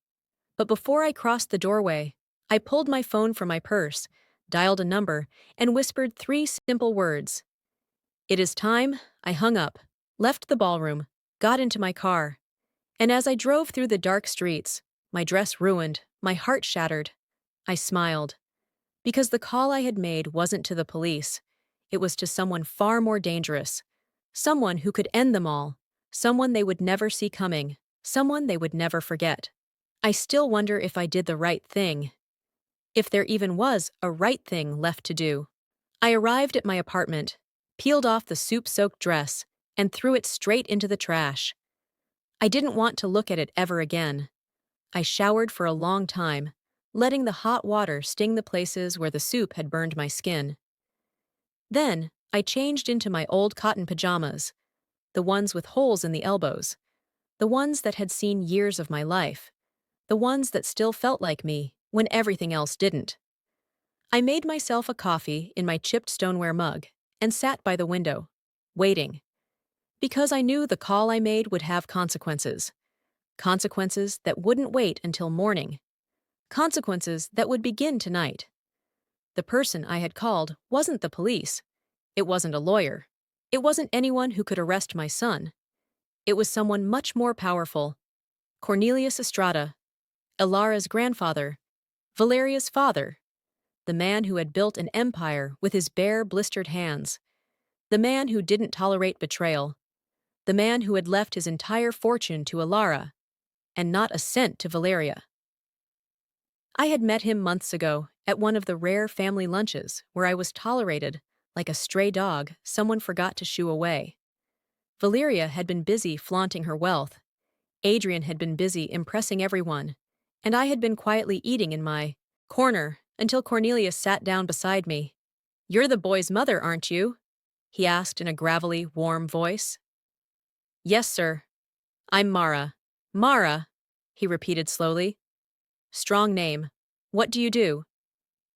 But before I crossed the doorway, I pulled my phone from my purse, dialed a number, and whispered 3 simple words. "It is time." I hung up, left the ballroom, got into my car. And as I drove through the dark streets, my dress ruined, my heart shattered, I smiled. Because the call I had made wasn't to the police. It was to someone far more dangerous. Someone who could end them all. Someone they would never see coming. Someone they would never forget. I still wonder if I did the right thing. If there even was a right thing left to do. I arrived at my apartment, peeled off the soup-soaked dress, and threw it straight into the trash. I didn't want to look at it ever again. I showered for a long time, letting the hot water sting the places where the soup had burned my skin. Then, I changed into my old cotton pajamas, the ones with holes in the elbows, the ones that had seen years of my life, the ones that still felt like me when everything else didn't. I made myself a coffee in my chipped stoneware mug and sat by the window, waiting. Because I knew the call I made would have consequences. Consequences that wouldn't wait until morning. Consequences that would begin tonight. The person I had called wasn't the police. It wasn't a lawyer. It wasn't anyone who could arrest my son. It was someone much more powerful. Cornelius Estrada, Ilara's grandfather, Valeria's father. The man who had built an empire with his bare, blistered hands. The man who didn't tolerate betrayal. The man who had left his entire fortune to Ilara, and not a cent to Valeria. I had met him months ago at one of the rare family lunches where I was tolerated like a stray dog someone forgot to shoo away. Valeria had been busy flaunting her wealth. Adrian had been busy impressing everyone, and I had been quietly eating in my corner until Cornelius sat down beside me. "You're the boy's mother, aren't you?" he asked in a gravelly, warm voice. "Yes, sir. I'm Mara." "Mara," he repeated slowly. "Strong name. What do you do?"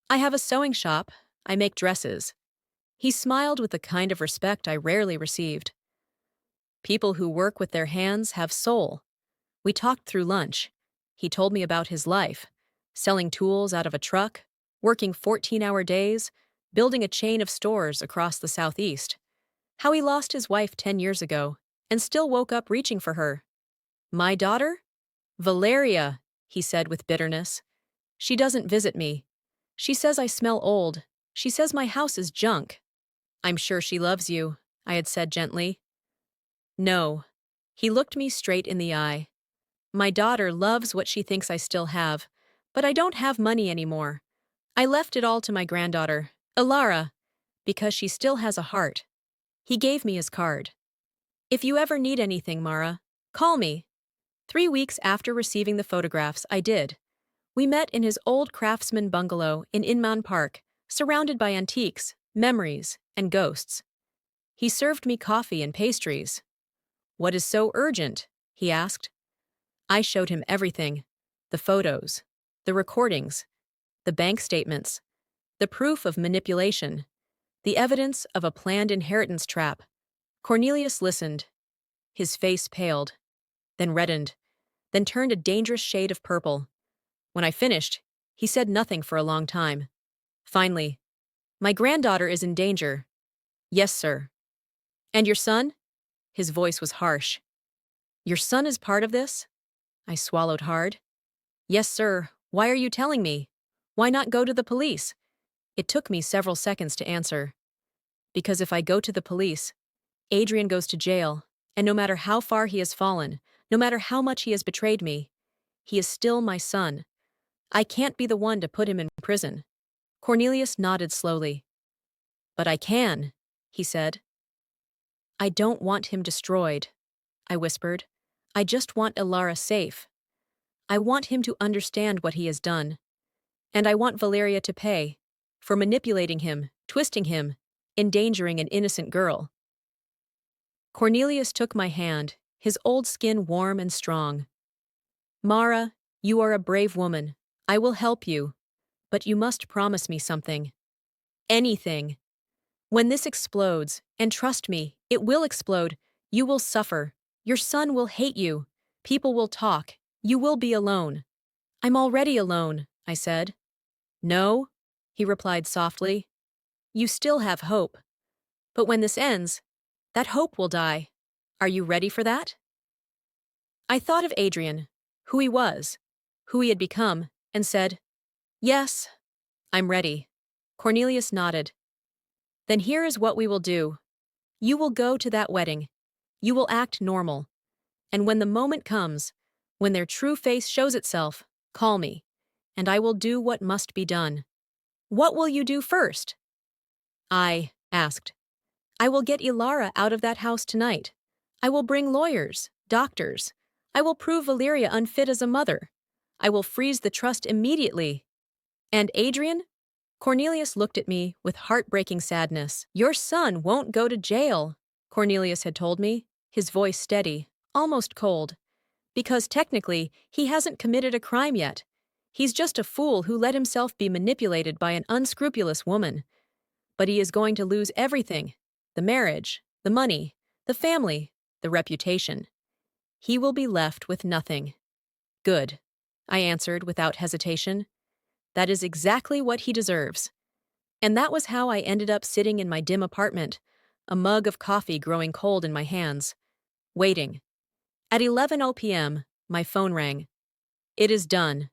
"I have a sewing shop. I make dresses." He smiled with the kind of respect I rarely received. People who work with their hands have soul. We talked through lunch. He told me about his life, selling tools out of a truck, working 14-hour days, building a chain of stores across the Southeast. How he lost his wife 10 years ago and still woke up reaching for her. "My daughter? Valeria," he said with bitterness. "She doesn't visit me. She says I smell old. She says my house is junk." "I'm sure she loves you," I had said gently. "No." He looked me straight in the eye. "My daughter loves what she thinks I still have, but I don't have money anymore. I left it all to my granddaughter, Ilara, because she still has a heart." He gave me his card. "If you ever need anything, Mara, call me." 3 weeks after receiving the photographs, I did. We met in his old craftsman bungalow in Inman Park, surrounded by antiques, memories, and ghosts. He served me coffee and pastries. "What is so urgent?" he asked. I showed him everything. The photos, the recordings, the bank statements, the proof of manipulation, the evidence of a planned inheritance trap. Cornelius listened. His face paled, then reddened, then turned a dangerous shade of purple. When I finished, he said nothing for a long time. Finally, "My granddaughter is in danger." "Yes, sir." "And your son?" His voice was harsh. "Your son is part of this?" I swallowed hard. "Yes, sir. Why are you telling me? Why not go to the police?" It took me several seconds to answer. "Because if I go to the police, Adrian goes to jail, and no matter how far he has fallen, no matter how much he has betrayed me, he is still my son. I can't be the one to put him in prison." Cornelius nodded slowly. "But I can," he said. "I don't want him destroyed," I whispered. "I just want Ilara safe. I want him to understand what he has done. And I want Valeria to pay for manipulating him, twisting him, endangering an innocent girl." Cornelius took my hand, his old skin warm and strong. "Mara, you are a brave woman. I will help you. But you must promise me something. Anything. When this explodes, and trust me, it will explode, you will suffer. Your son will hate you. People will talk. You will be alone." "I'm already alone," I said. "No," he replied softly. "You still have hope. But when this ends, that hope will die. Are you ready for that?" I thought of Adrian, who he was, who he had become, and said, "Yes, I'm ready." Cornelius nodded. "Then here is what we will do. You will go to that wedding. You will act normal. And when the moment comes, when their true face shows itself, call me, and I will do what must be done." "What will you do first?" I asked. "I will get Ilara out of that house tonight. I will bring lawyers, doctors. I will prove Valeria unfit as a mother. I will freeze the trust immediately." "And Adrian?" Cornelius looked at me with heartbreaking sadness. "Your son won't go to jail," Cornelius had told me, his voice steady, almost cold. "Because technically, he hasn't committed a crime yet. He's just a fool who let himself be manipulated by an unscrupulous woman. But he is going to lose everything: the marriage, the money, the family, the reputation. He will be left with nothing." "Good," I answered without hesitation. "That is exactly what he deserves." And that was how I ended up sitting in my dim apartment, a mug of coffee growing cold in my hands, waiting. At 11:00 p.m., my phone rang. "It is done,"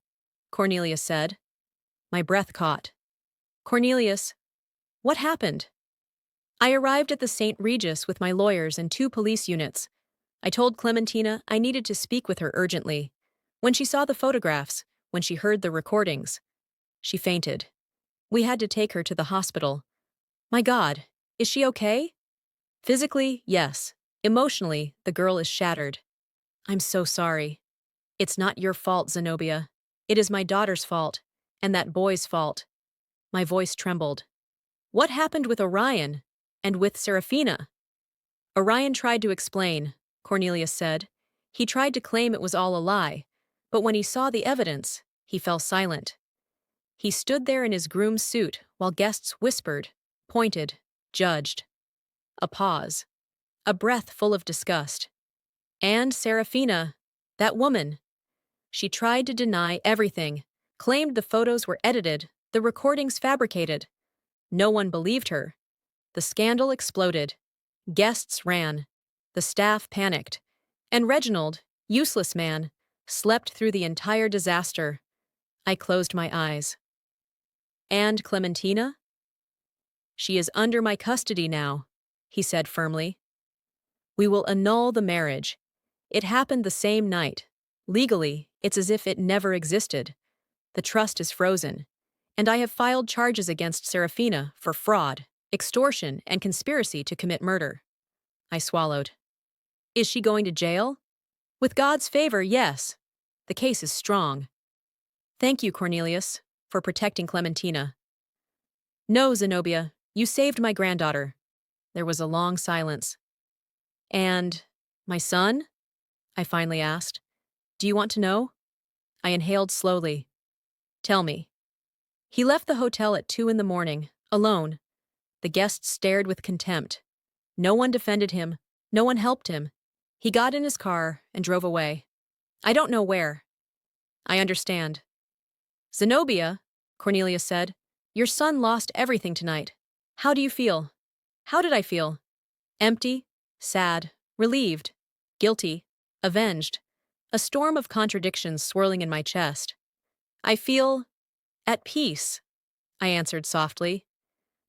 Cornelius said. My breath caught. "Cornelius, what happened?" "I arrived at the St. Regis with my lawyers and 2 police units. I told Clementina I needed to speak with her urgently. When she saw the photographs, when she heard the recordings, she fainted. We had to take her to the hospital. My God, is she okay?" "Physically, yes. Emotionally, the girl is shattered." "I'm so sorry." "It's not your fault, Zenobia. It is my daughter's fault, and that boy's fault." My voice trembled. "What happened with Orion? And with Serafina?" "Orion tried to explain," Cornelius said. "He tried to claim it was all a lie, but when he saw the evidence, he fell silent. He stood there in his groom's suit while guests whispered, pointed, judged." A pause. A breath full of disgust. "And Serafina, that woman. She tried to deny everything, claimed the photos were edited, the recordings fabricated. No one believed her. The scandal exploded. Guests ran. The staff panicked. And Reginald, useless man, slept through the entire disaster." I closed my eyes. "And Clementina?" "She is under my custody now," he said firmly. "We will annul the marriage. It happened the same night. Legally, it's as if it never existed. The trust is frozen. And I have filed charges against Serafina for fraud, extortion, and conspiracy to commit murder." I swallowed. "Is she going to jail?" "With God's favor, yes. The case is strong." "Thank you, Cornelius, for protecting Clementina." "No, Zenobia, you saved my granddaughter." There was a long silence. "And my son?" I finally asked. "Do you want to know?" I inhaled slowly. "Tell me." "He left the hotel at 2 in the morning, alone. The guests stared with contempt. No one defended him. No one helped him. He got in his car and drove away. I don't know where. I understand. Zenobia, Cornelius said, your son lost everything tonight. How do you feel? How did I feel? Empty, sad, relieved, guilty, avenged. A storm of contradictions swirling in my chest. I feel at peace, I answered softly,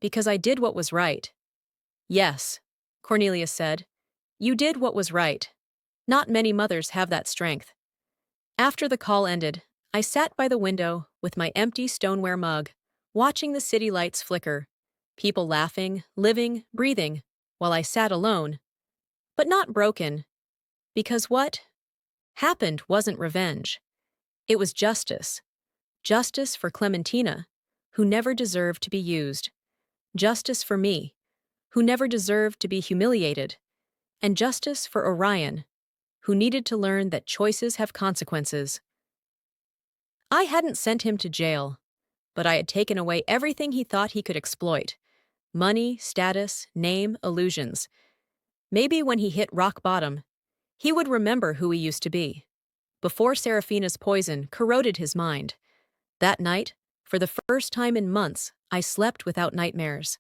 because I did what was right. Yes, Cornelius said, you did what was right. Not many mothers have that strength. After the call ended, I sat by the window with my empty stoneware mug, watching the city lights flicker, people laughing, living, breathing, while I sat alone, but not broken, because what happened wasn't revenge. It was justice. Justice for Clementina, who never deserved to be used. Justice for me, who never deserved to be humiliated. And justice for Orion, who needed to learn that choices have consequences. I hadn't sent him to jail, but I had taken away everything he thought he could exploit. Money, status, name, illusions. Maybe when he hit rock bottom, he would remember who he used to be. Before Serafina's poison corroded his mind. That night, for the first time in months, I slept without nightmares.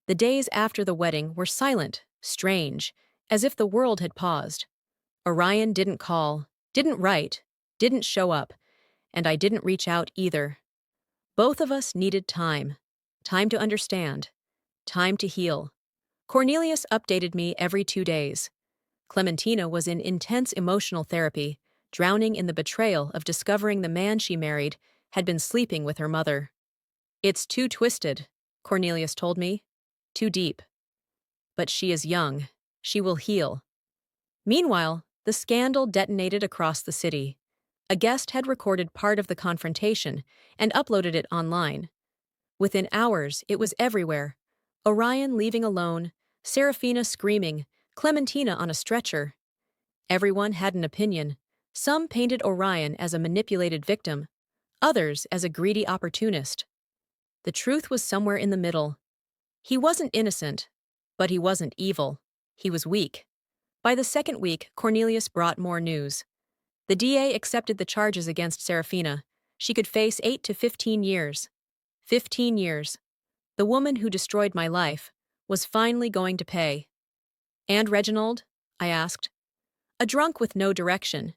The days after the wedding were silent, strange, as if the world had paused. Orion didn't call, didn't write, didn't show up, and I didn't reach out either. Both of us needed time. Time to understand. Time to heal. Cornelius updated me every 2 days. Clementina was in intense emotional therapy, drowning in the betrayal of discovering the man she married had been sleeping with her mother. It's too twisted, Cornelius told me. Too deep. But she is young. She will heal. Meanwhile, the scandal detonated across the city. A guest had recorded part of the confrontation and uploaded it online. Within hours, it was everywhere. Orion leaving alone, Serafina screaming, Clementina on a stretcher. Everyone had an opinion. Some painted Orion as a manipulated victim, others as a greedy opportunist. The truth was somewhere in the middle. He wasn't innocent, but he wasn't evil. He was weak. By the second week, Cornelius brought more news. The DA accepted the charges against Serafina. She could face 8 to 15 years. 15 years. The woman who destroyed my life was finally going to pay. And Reginald? I asked. A drunk with no direction.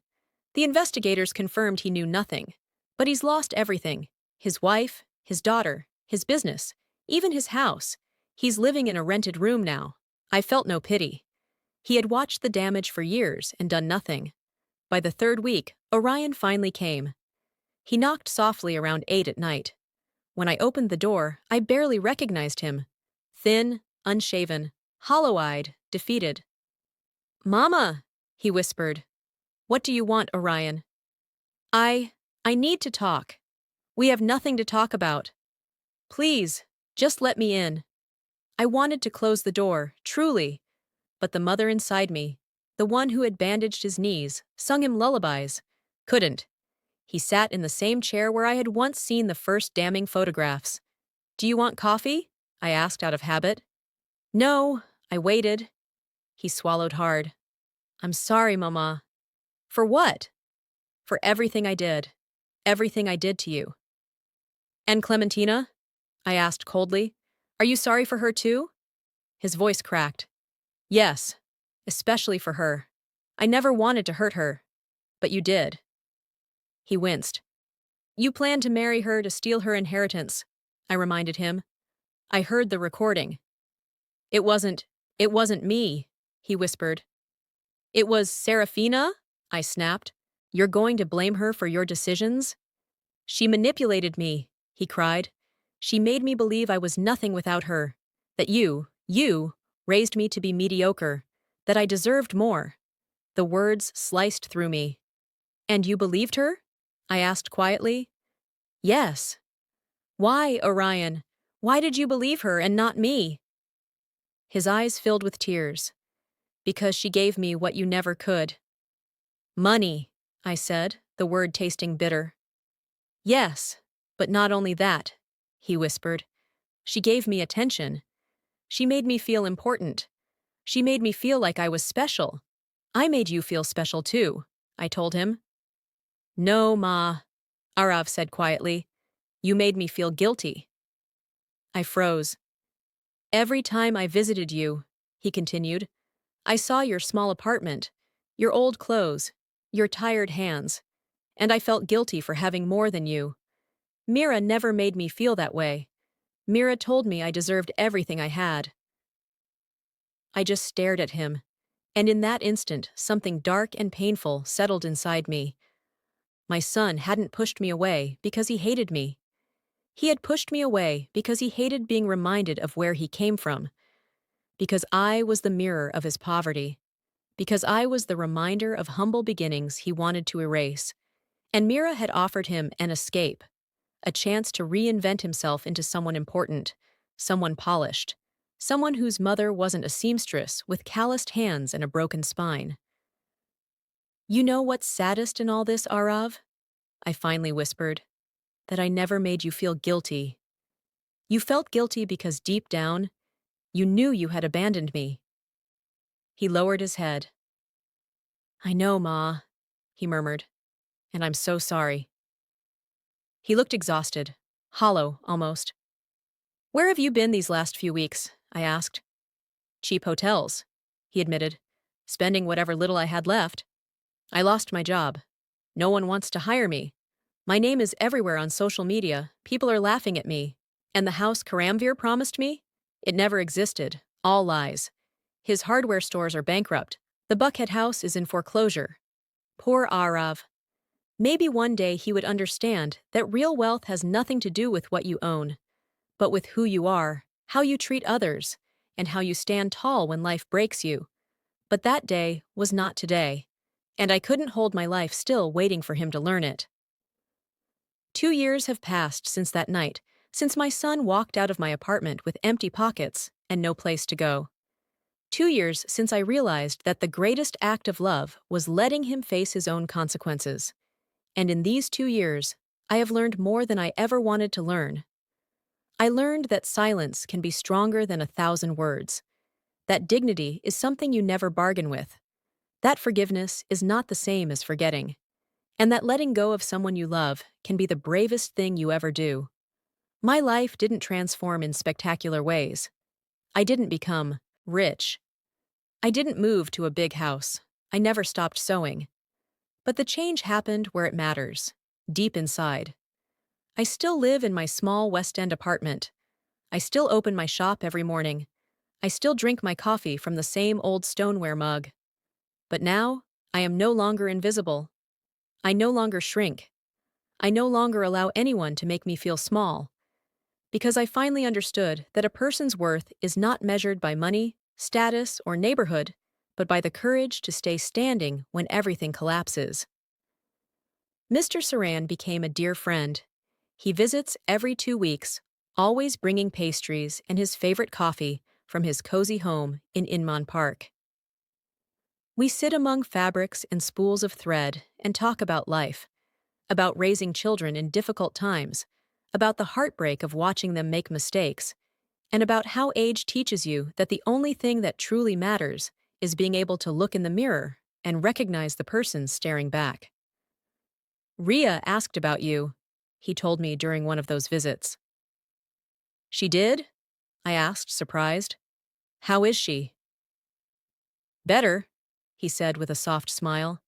The investigators confirmed he knew nothing. But he's lost everything. His wife, his daughter, his business, even his house. He's living in a rented room now. I felt no pity. He had watched the damage for years and done nothing. By the third week, Orion finally came. He knocked softly around 8 at night. When I opened the door, I barely recognized him. Thin, unshaven, hollow-eyed, defeated. "Mama," he whispered. "What do you want, Orion?" I need to talk. We have nothing to talk about. Please, just let me in." I wanted to close the door, truly. But the mother inside me, the one who had bandaged his knees, sung him lullabies, couldn't. He sat in the same chair where I had once seen the first damning photographs. "Do you want coffee?" I asked out of habit. "No," I waited. He swallowed hard. "I'm sorry, Mama." "For what?" "For everything I did. Everything I did to you." "And Clementina?" I asked coldly. "Are you sorry for her too?" His voice cracked. "Yes, especially for her. I never wanted to hurt her. But you did." He winced. "You planned to marry her to steal her inheritance," I reminded him. "I heard the recording." It wasn't me," he whispered. "It was Serafina?" I snapped. "You're going to blame her for your decisions?" "She manipulated me," he cried. "She made me believe I was nothing without her. That you, raised me to be mediocre. That I deserved more." The words sliced through me. "And you believed her?" I asked quietly. "Yes." "Why, Orion? Why did you believe her and not me?" His eyes filled with tears. "Because she gave me what you never could." "Money," I said, the word tasting bitter. "Yes, but not only that," he whispered. "She gave me attention. She made me feel important. She made me feel like I was special. I made you feel special too, I told him. No, Ma, Arav said quietly. You made me feel guilty. I froze. Every time I visited you, he continued, I saw your small apartment, your old clothes, your tired hands, and I felt guilty for having more than you. Mira never made me feel that way. Mira told me I deserved everything I had. I just stared at him, and in that instant, something dark and painful settled inside me. My son hadn't pushed me away because he hated me. He had pushed me away because he hated being reminded of where he came from, because I was the mirror of his poverty, because I was the reminder of humble beginnings he wanted to erase, and Mira had offered him an escape, a chance to reinvent himself into someone important, someone polished, someone whose mother wasn't a seamstress with calloused hands and a broken spine. You know what's saddest in all this, Arav? I finally whispered. That I never made you feel guilty. You felt guilty because deep down, you knew you had abandoned me. He lowered his head. I know, Ma, he murmured, and I'm so sorry. He looked exhausted, hollow almost. Where have you been these last few weeks? I asked. Cheap hotels, he admitted, spending whatever little I had left. I lost my job. No one wants to hire me. My name is everywhere on social media. People are laughing at me. And the house Karamvir promised me? It never existed. All lies. His hardware stores are bankrupt. The Buckhead house is in foreclosure. Poor Arav. Maybe one day he would understand that real wealth has nothing to do with what you own, but with who you are, how you treat others, and how you stand tall when life breaks you. But that day was not today, and I couldn't hold my life still waiting for him to learn it. 2 years have passed since that night, since my son walked out of my apartment with empty pockets and no place to go. 2 years since I realized that the greatest act of love was letting him face his own consequences. And in these 2 years, I have learned more than I ever wanted to learn. I learned that silence can be stronger than 1,000 words, that dignity is something you never bargain with, that forgiveness is not the same as forgetting, and that letting go of someone you love can be the bravest thing you ever do. My life didn't transform in spectacular ways. I didn't become rich. I didn't move to a big house. I never stopped sewing. But the change happened where it matters, deep inside. I still live in my small West End apartment. I still open my shop every morning. I still drink my coffee from the same old stoneware mug. But now, I am no longer invisible. I no longer shrink. I no longer allow anyone to make me feel small. Because I finally understood that a person's worth is not measured by money, status, or neighborhood, but by the courage to stay standing when everything collapses. Mr. Saran became a dear friend. He visits every 2 weeks, always bringing pastries and his favorite coffee from his cozy home in Inman Park. We sit among fabrics and spools of thread and talk about life, about raising children in difficult times, about the heartbreak of watching them make mistakes, and about how age teaches you that the only thing that truly matters is being able to look in the mirror and recognize the person staring back. Ria asked about you, he told me during one of those visits. She did? I asked, surprised. How is she? Better, he said with a soft smile.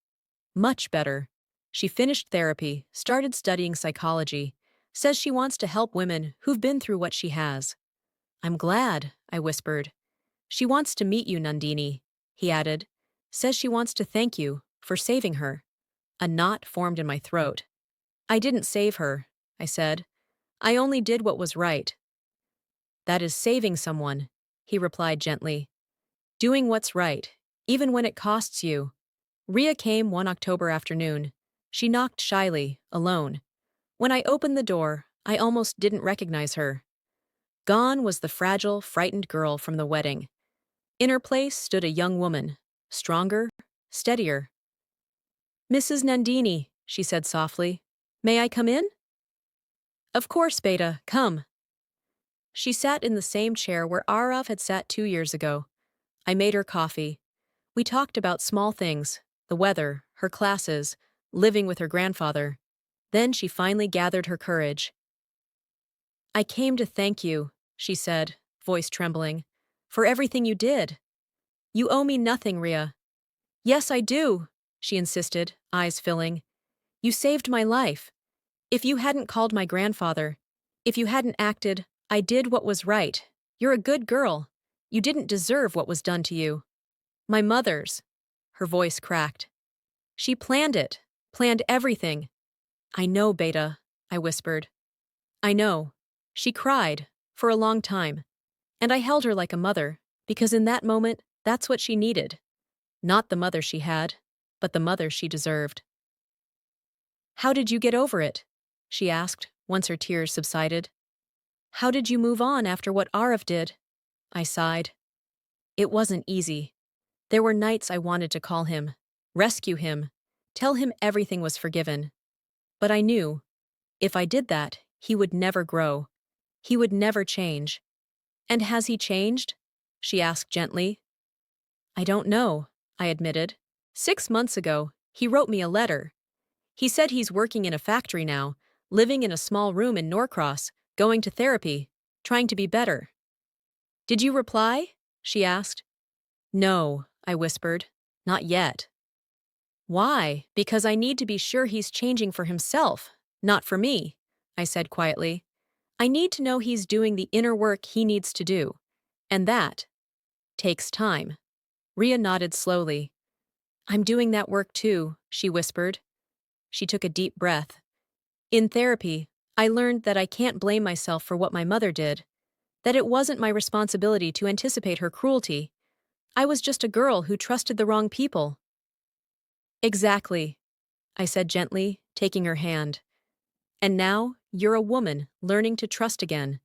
Much better. She finished therapy, started studying psychology, says she wants to help women who've been through what she has. I'm glad, I whispered. She wants to meet you, Nandini, he added. Says she wants to thank you for saving her. A knot formed in my throat. I didn't save her, I said. I only did what was right. That is saving someone, he replied gently. Doing what's right, even when it costs you. Ria came one October afternoon. She knocked shyly, alone. When I opened the door, I almost didn't recognize her. Gone was the fragile, frightened girl from the wedding. In her place stood a young woman, stronger, steadier. Mrs. Nandini, she said softly. May I come in? Of course, Beta, come. She sat in the same chair where Arav had sat 2 years ago. I made her coffee. We talked about small things, the weather, her classes, living with her grandfather. Then she finally gathered her courage. "I came to thank you," she said, voice trembling, "for everything you did. You owe me nothing, Ria." "Yes, I do," she insisted, eyes filling. "You saved my life. If you hadn't called my grandfather, if you hadn't acted, I did what was right. You're a good girl. You didn't deserve what was done to you." "My mother's." Her voice cracked. "She planned it, planned everything." "I know, Beta," I whispered. "I know." She cried, for a long time. And I held her like a mother, because in that moment, that's what she needed. Not the mother she had, but the mother she deserved. "How did you get over it?" she asked, once her tears subsided. "How did you move on after what Arav did?" I sighed. "It wasn't easy. There were nights I wanted to call him, rescue him, tell him everything was forgiven. But I knew, if I did that, he would never grow. He would never change." "And has he changed?" she asked gently. "I don't know," I admitted. 6 months ago, he wrote me a letter. He said he's working in a factory now, living in a small room in Norcross, going to therapy, trying to be better. "Did you reply?" she asked. "No," I whispered. "Not yet." "Why?" "Because I need to be sure he's changing for himself, not for me," I said quietly. "I need to know he's doing the inner work he needs to do. And that takes time." Ria nodded slowly. "I'm doing that work too," she whispered. She took a deep breath. "In therapy, I learned that I can't blame myself for what my mother did, that it wasn't my responsibility to anticipate her cruelty. I was just a girl who trusted the wrong people." "Exactly," I said gently, taking her hand. "And now, you're a woman learning to trust again.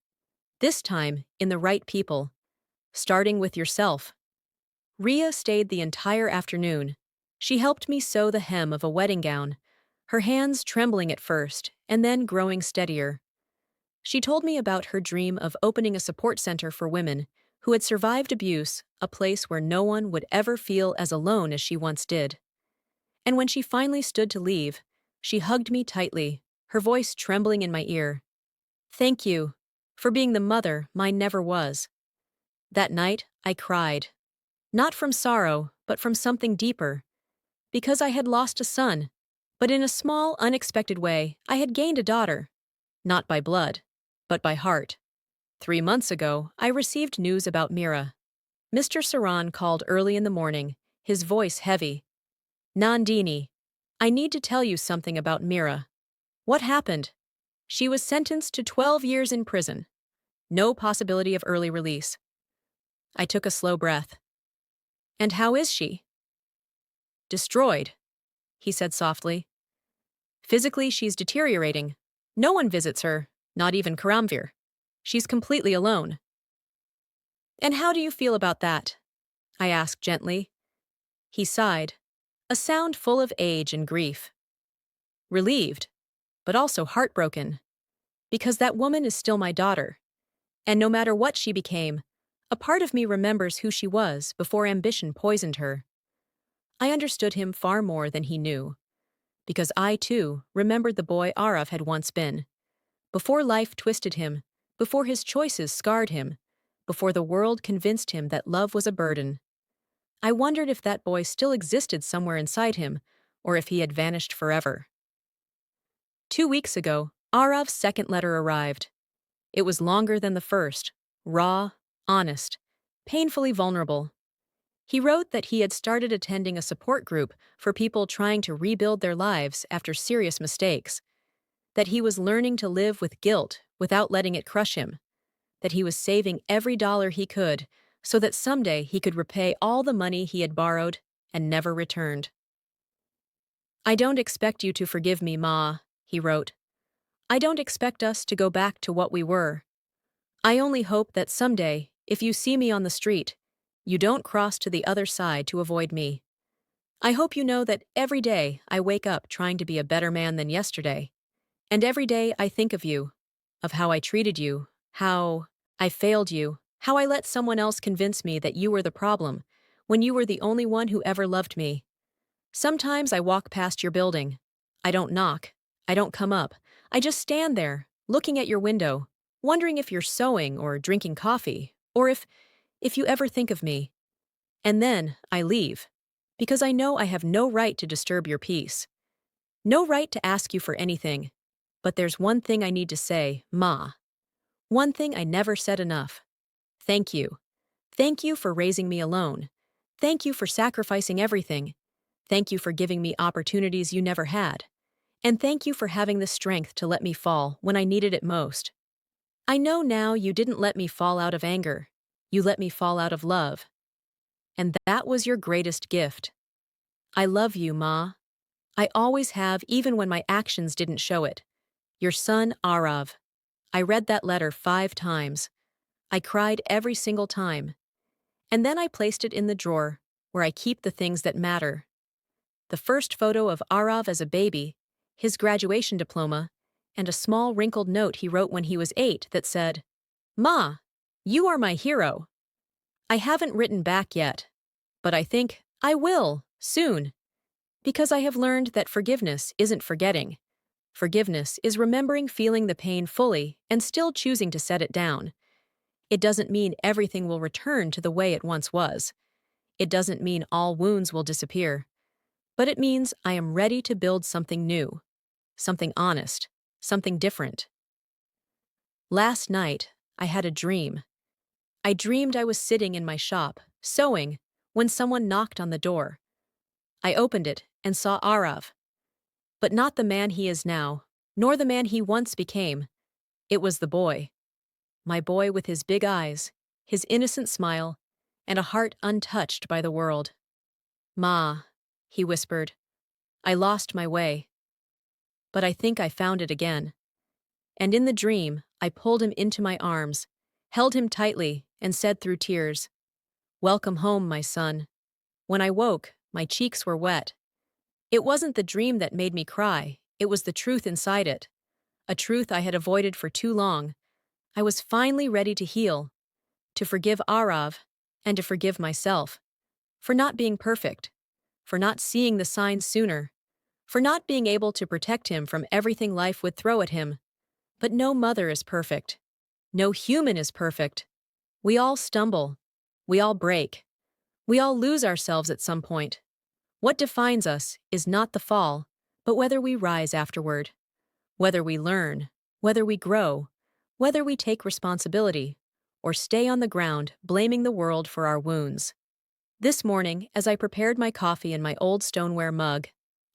This time, in the right people. Starting with yourself." Ria stayed the entire afternoon. She helped me sew the hem of a wedding gown, her hands trembling at first, and then growing steadier. She told me about her dream of opening a support center for women who had survived abuse, a place where no one would ever feel as alone as she once did. And when she finally stood to leave, she hugged me tightly, her voice trembling in my ear. "Thank you for being the mother mine never was." That night, I cried. Not from sorrow, but from something deeper. Because I had lost a son, but in a small, unexpected way, I had gained a daughter. Not by blood, but by heart. 3 months ago, I received news about Mira. Mr. Saran called early in the morning, his voice heavy. "Nandini, I need to tell you something about Mira." "What happened?" "She was sentenced to 12 years in prison. No possibility of early release." I took a slow breath. "And how is she?" "Destroyed," he said softly. "Physically, she's deteriorating. No one visits her, not even Karamvir. She's completely alone." "And how do you feel about that?" I asked gently. He sighed, a sound full of age and grief. "Relieved, but also heartbroken. Because that woman is still my daughter. And no matter what she became, a part of me remembers who she was before ambition poisoned her." I understood him far more than he knew. Because I, too, remembered the boy Arav had once been. Before life twisted him, before his choices scarred him, before the world convinced him that love was a burden. I wondered if that boy still existed somewhere inside him, or if he had vanished forever. 2 weeks ago, Arav's second letter arrived. It was longer than the first, raw, honest, painfully vulnerable. He wrote that he had started attending a support group for people trying to rebuild their lives after serious mistakes, that he was learning to live with guilt without letting it crush him, that he was saving every dollar he could so that someday he could repay all the money he had borrowed and never returned. "I don't expect you to forgive me, Ma," he wrote. "I don't expect us to go back to what we were. I only hope that someday, if you see me on the street, you don't cross to the other side to avoid me. I hope you know that every day I wake up trying to be a better man than yesterday. And every day I think of you, of how I treated you, how I failed you, how I let someone else convince me that you were the problem, when you were the only one who ever loved me. Sometimes I walk past your building. I don't knock. I don't come up. I just stand there, looking at your window, wondering if you're sewing or drinking coffee, or if you ever think of me. And then I leave, because I know I have no right to disturb your peace. No right to ask you for anything. But there's one thing I need to say, Ma. One thing I never said enough. Thank you. Thank you for raising me alone. Thank you for sacrificing everything. Thank you for giving me opportunities you never had. And thank you for having the strength to let me fall when I needed it most. I know now you didn't let me fall out of anger. You let me fall out of love. And that was your greatest gift. I love you, Ma. I always have, even when my actions didn't show it. Your son, Arav. I read that letter 5 times. I cried every single time. And then I placed it in the drawer, where I keep the things that matter. The first photo of Arav as a baby, his graduation diploma, and a small wrinkled note he wrote when he was 8 that said, Ma, you are my hero. I haven't written back yet, but I think I will, soon. Because I have learned that forgiveness isn't forgetting. Forgiveness is remembering feeling the pain fully and still choosing to set it down. It doesn't mean everything will return to the way it once was. It doesn't mean all wounds will disappear. But it means I am ready to build something new, something honest, something different. Last night, I had a dream. I dreamed I was sitting in my shop, sewing, when someone knocked on the door. I opened it and saw Arav. But not the man he is now, nor the man he once became. It was the boy. My boy with his big eyes, his innocent smile, and a heart untouched by the world. Ma, he whispered, I lost my way. But I think I found it again. And in the dream, I pulled him into my arms, held him tightly, and said through tears, Welcome home, my son. When I woke, my cheeks were wet. It wasn't the dream that made me cry, it was the truth inside it. A truth I had avoided for too long. I was finally ready to heal, to forgive Arav, and to forgive myself. For not being perfect, for not seeing the signs sooner, for not being able to protect him from everything life would throw at him. But no mother is perfect. No human is perfect. We all stumble. We all break. We all lose ourselves at some point. What defines us is not the fall, but whether we rise afterward. Whether we learn, whether we grow, whether we take responsibility, or stay on the ground blaming the world for our wounds. This morning, as I prepared my coffee in my old stoneware mug,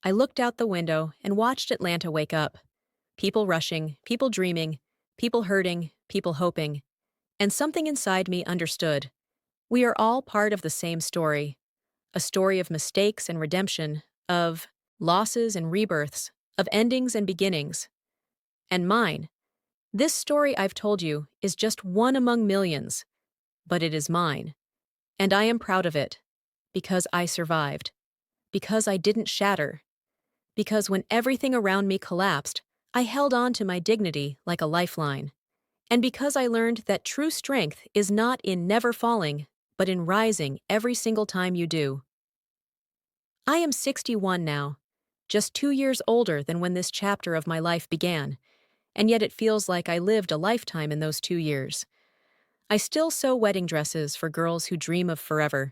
I looked out the window and watched Atlanta wake up. People rushing, people dreaming, people hurting, people hoping. And something inside me understood. We are all part of the same story. A story of mistakes and redemption, of losses and rebirths, of endings and beginnings. And mine. This story I've told you is just one among millions. But it is mine. And I am proud of it. Because I survived. Because I didn't shatter. Because when everything around me collapsed, I held on to my dignity like a lifeline. And because I learned that true strength is not in never falling, but in rising every single time you do. I am 61 now, just 2 years older than when this chapter of my life began, and yet it feels like I lived a lifetime in those 2 years. I still sew wedding dresses for girls who dream of forever.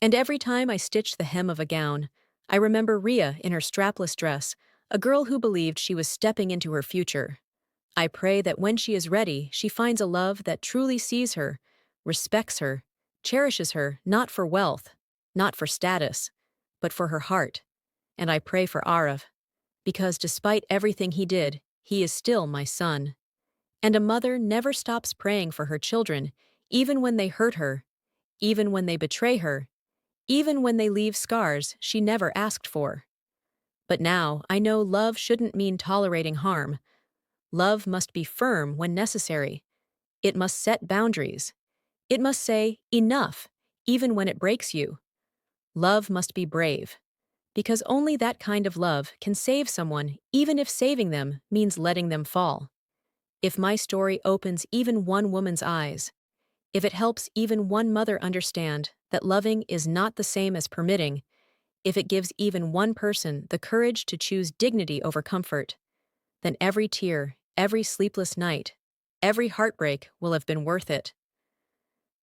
And every time I stitch the hem of a gown, I remember Rhea in her strapless dress, a girl who believed she was stepping into her future. I pray that when she is ready, she finds a love that truly sees her, respects her, cherishes her not for wealth, not for status, but for her heart. And I pray for Arav, because despite everything he did, he is still my son. And a mother never stops praying for her children, even when they hurt her, even when they betray her, even when they leave scars she never asked for. But now I know love shouldn't mean tolerating harm. Love must be firm when necessary. It must set boundaries. It must say, enough, even when it breaks you. Love must be brave, because only that kind of love can save someone, even if saving them means letting them fall. If my story opens even one woman's eyes, if it helps even one mother understand that loving is not the same as permitting, if it gives even one person the courage to choose dignity over comfort, then every tear, every sleepless night, every heartbreak will have been worth it.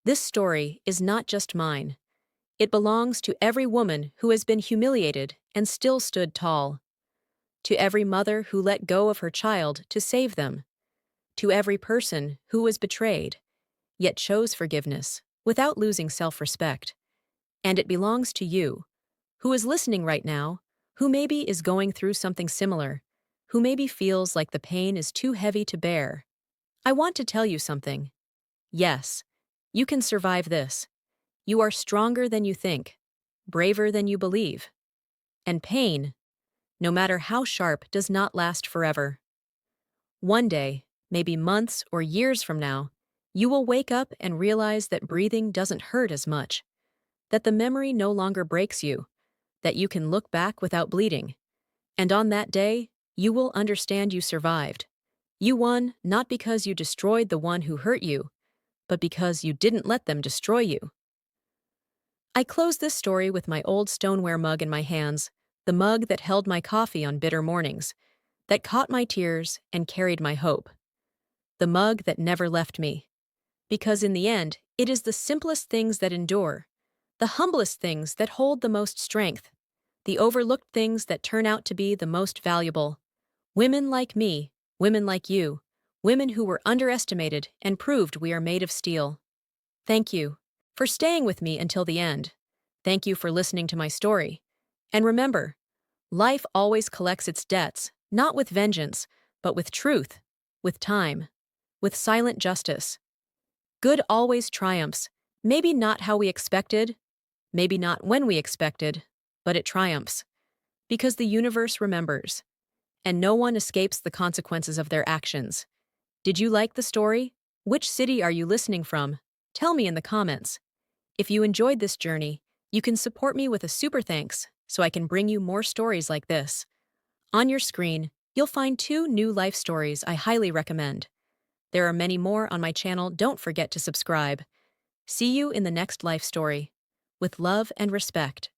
This story is not just mine. It belongs to every woman who has been humiliated and still stood tall, to every mother who let go of her child to save them, to every person who was betrayed, yet chose forgiveness without losing self-respect. And it belongs to you, who is listening right now, who maybe is going through something similar, who maybe feels like the pain is too heavy to bear. I want to tell you something. Yes, you can survive this. You are stronger than you think, braver than you believe. And pain, no matter how sharp, does not last forever. One day, maybe months or years from now, you will wake up and realize that breathing doesn't hurt as much, that the memory no longer breaks you, that you can look back without bleeding. And on that day, you will understand you survived. You won not because you destroyed the one who hurt you, but because you didn't let them destroy you. I close this story with my old stoneware mug in my hands, the mug that held my coffee on bitter mornings, that caught my tears and carried my hope. The mug that never left me. Because in the end, it is the simplest things that endure, the humblest things that hold the most strength, the overlooked things that turn out to be the most valuable. Women like me, women like you, women who were underestimated and proved we are made of steel. Thank you for staying with me until the end. Thank you for listening to my story. And remember, life always collects its debts, not with vengeance, but with truth, with time, with silent justice. Good always triumphs, maybe not how we expected, maybe not when we expected, but it triumphs. Because the universe remembers, and no one escapes the consequences of their actions. Did you like the story? Which city are you listening from? Tell me in the comments. If you enjoyed this journey, you can support me with a super thanks so I can bring you more stories like this. On your screen, you'll find 2 new life stories I highly recommend. There are many more on my channel. Don't forget to subscribe. See you in the next life story. With love and respect.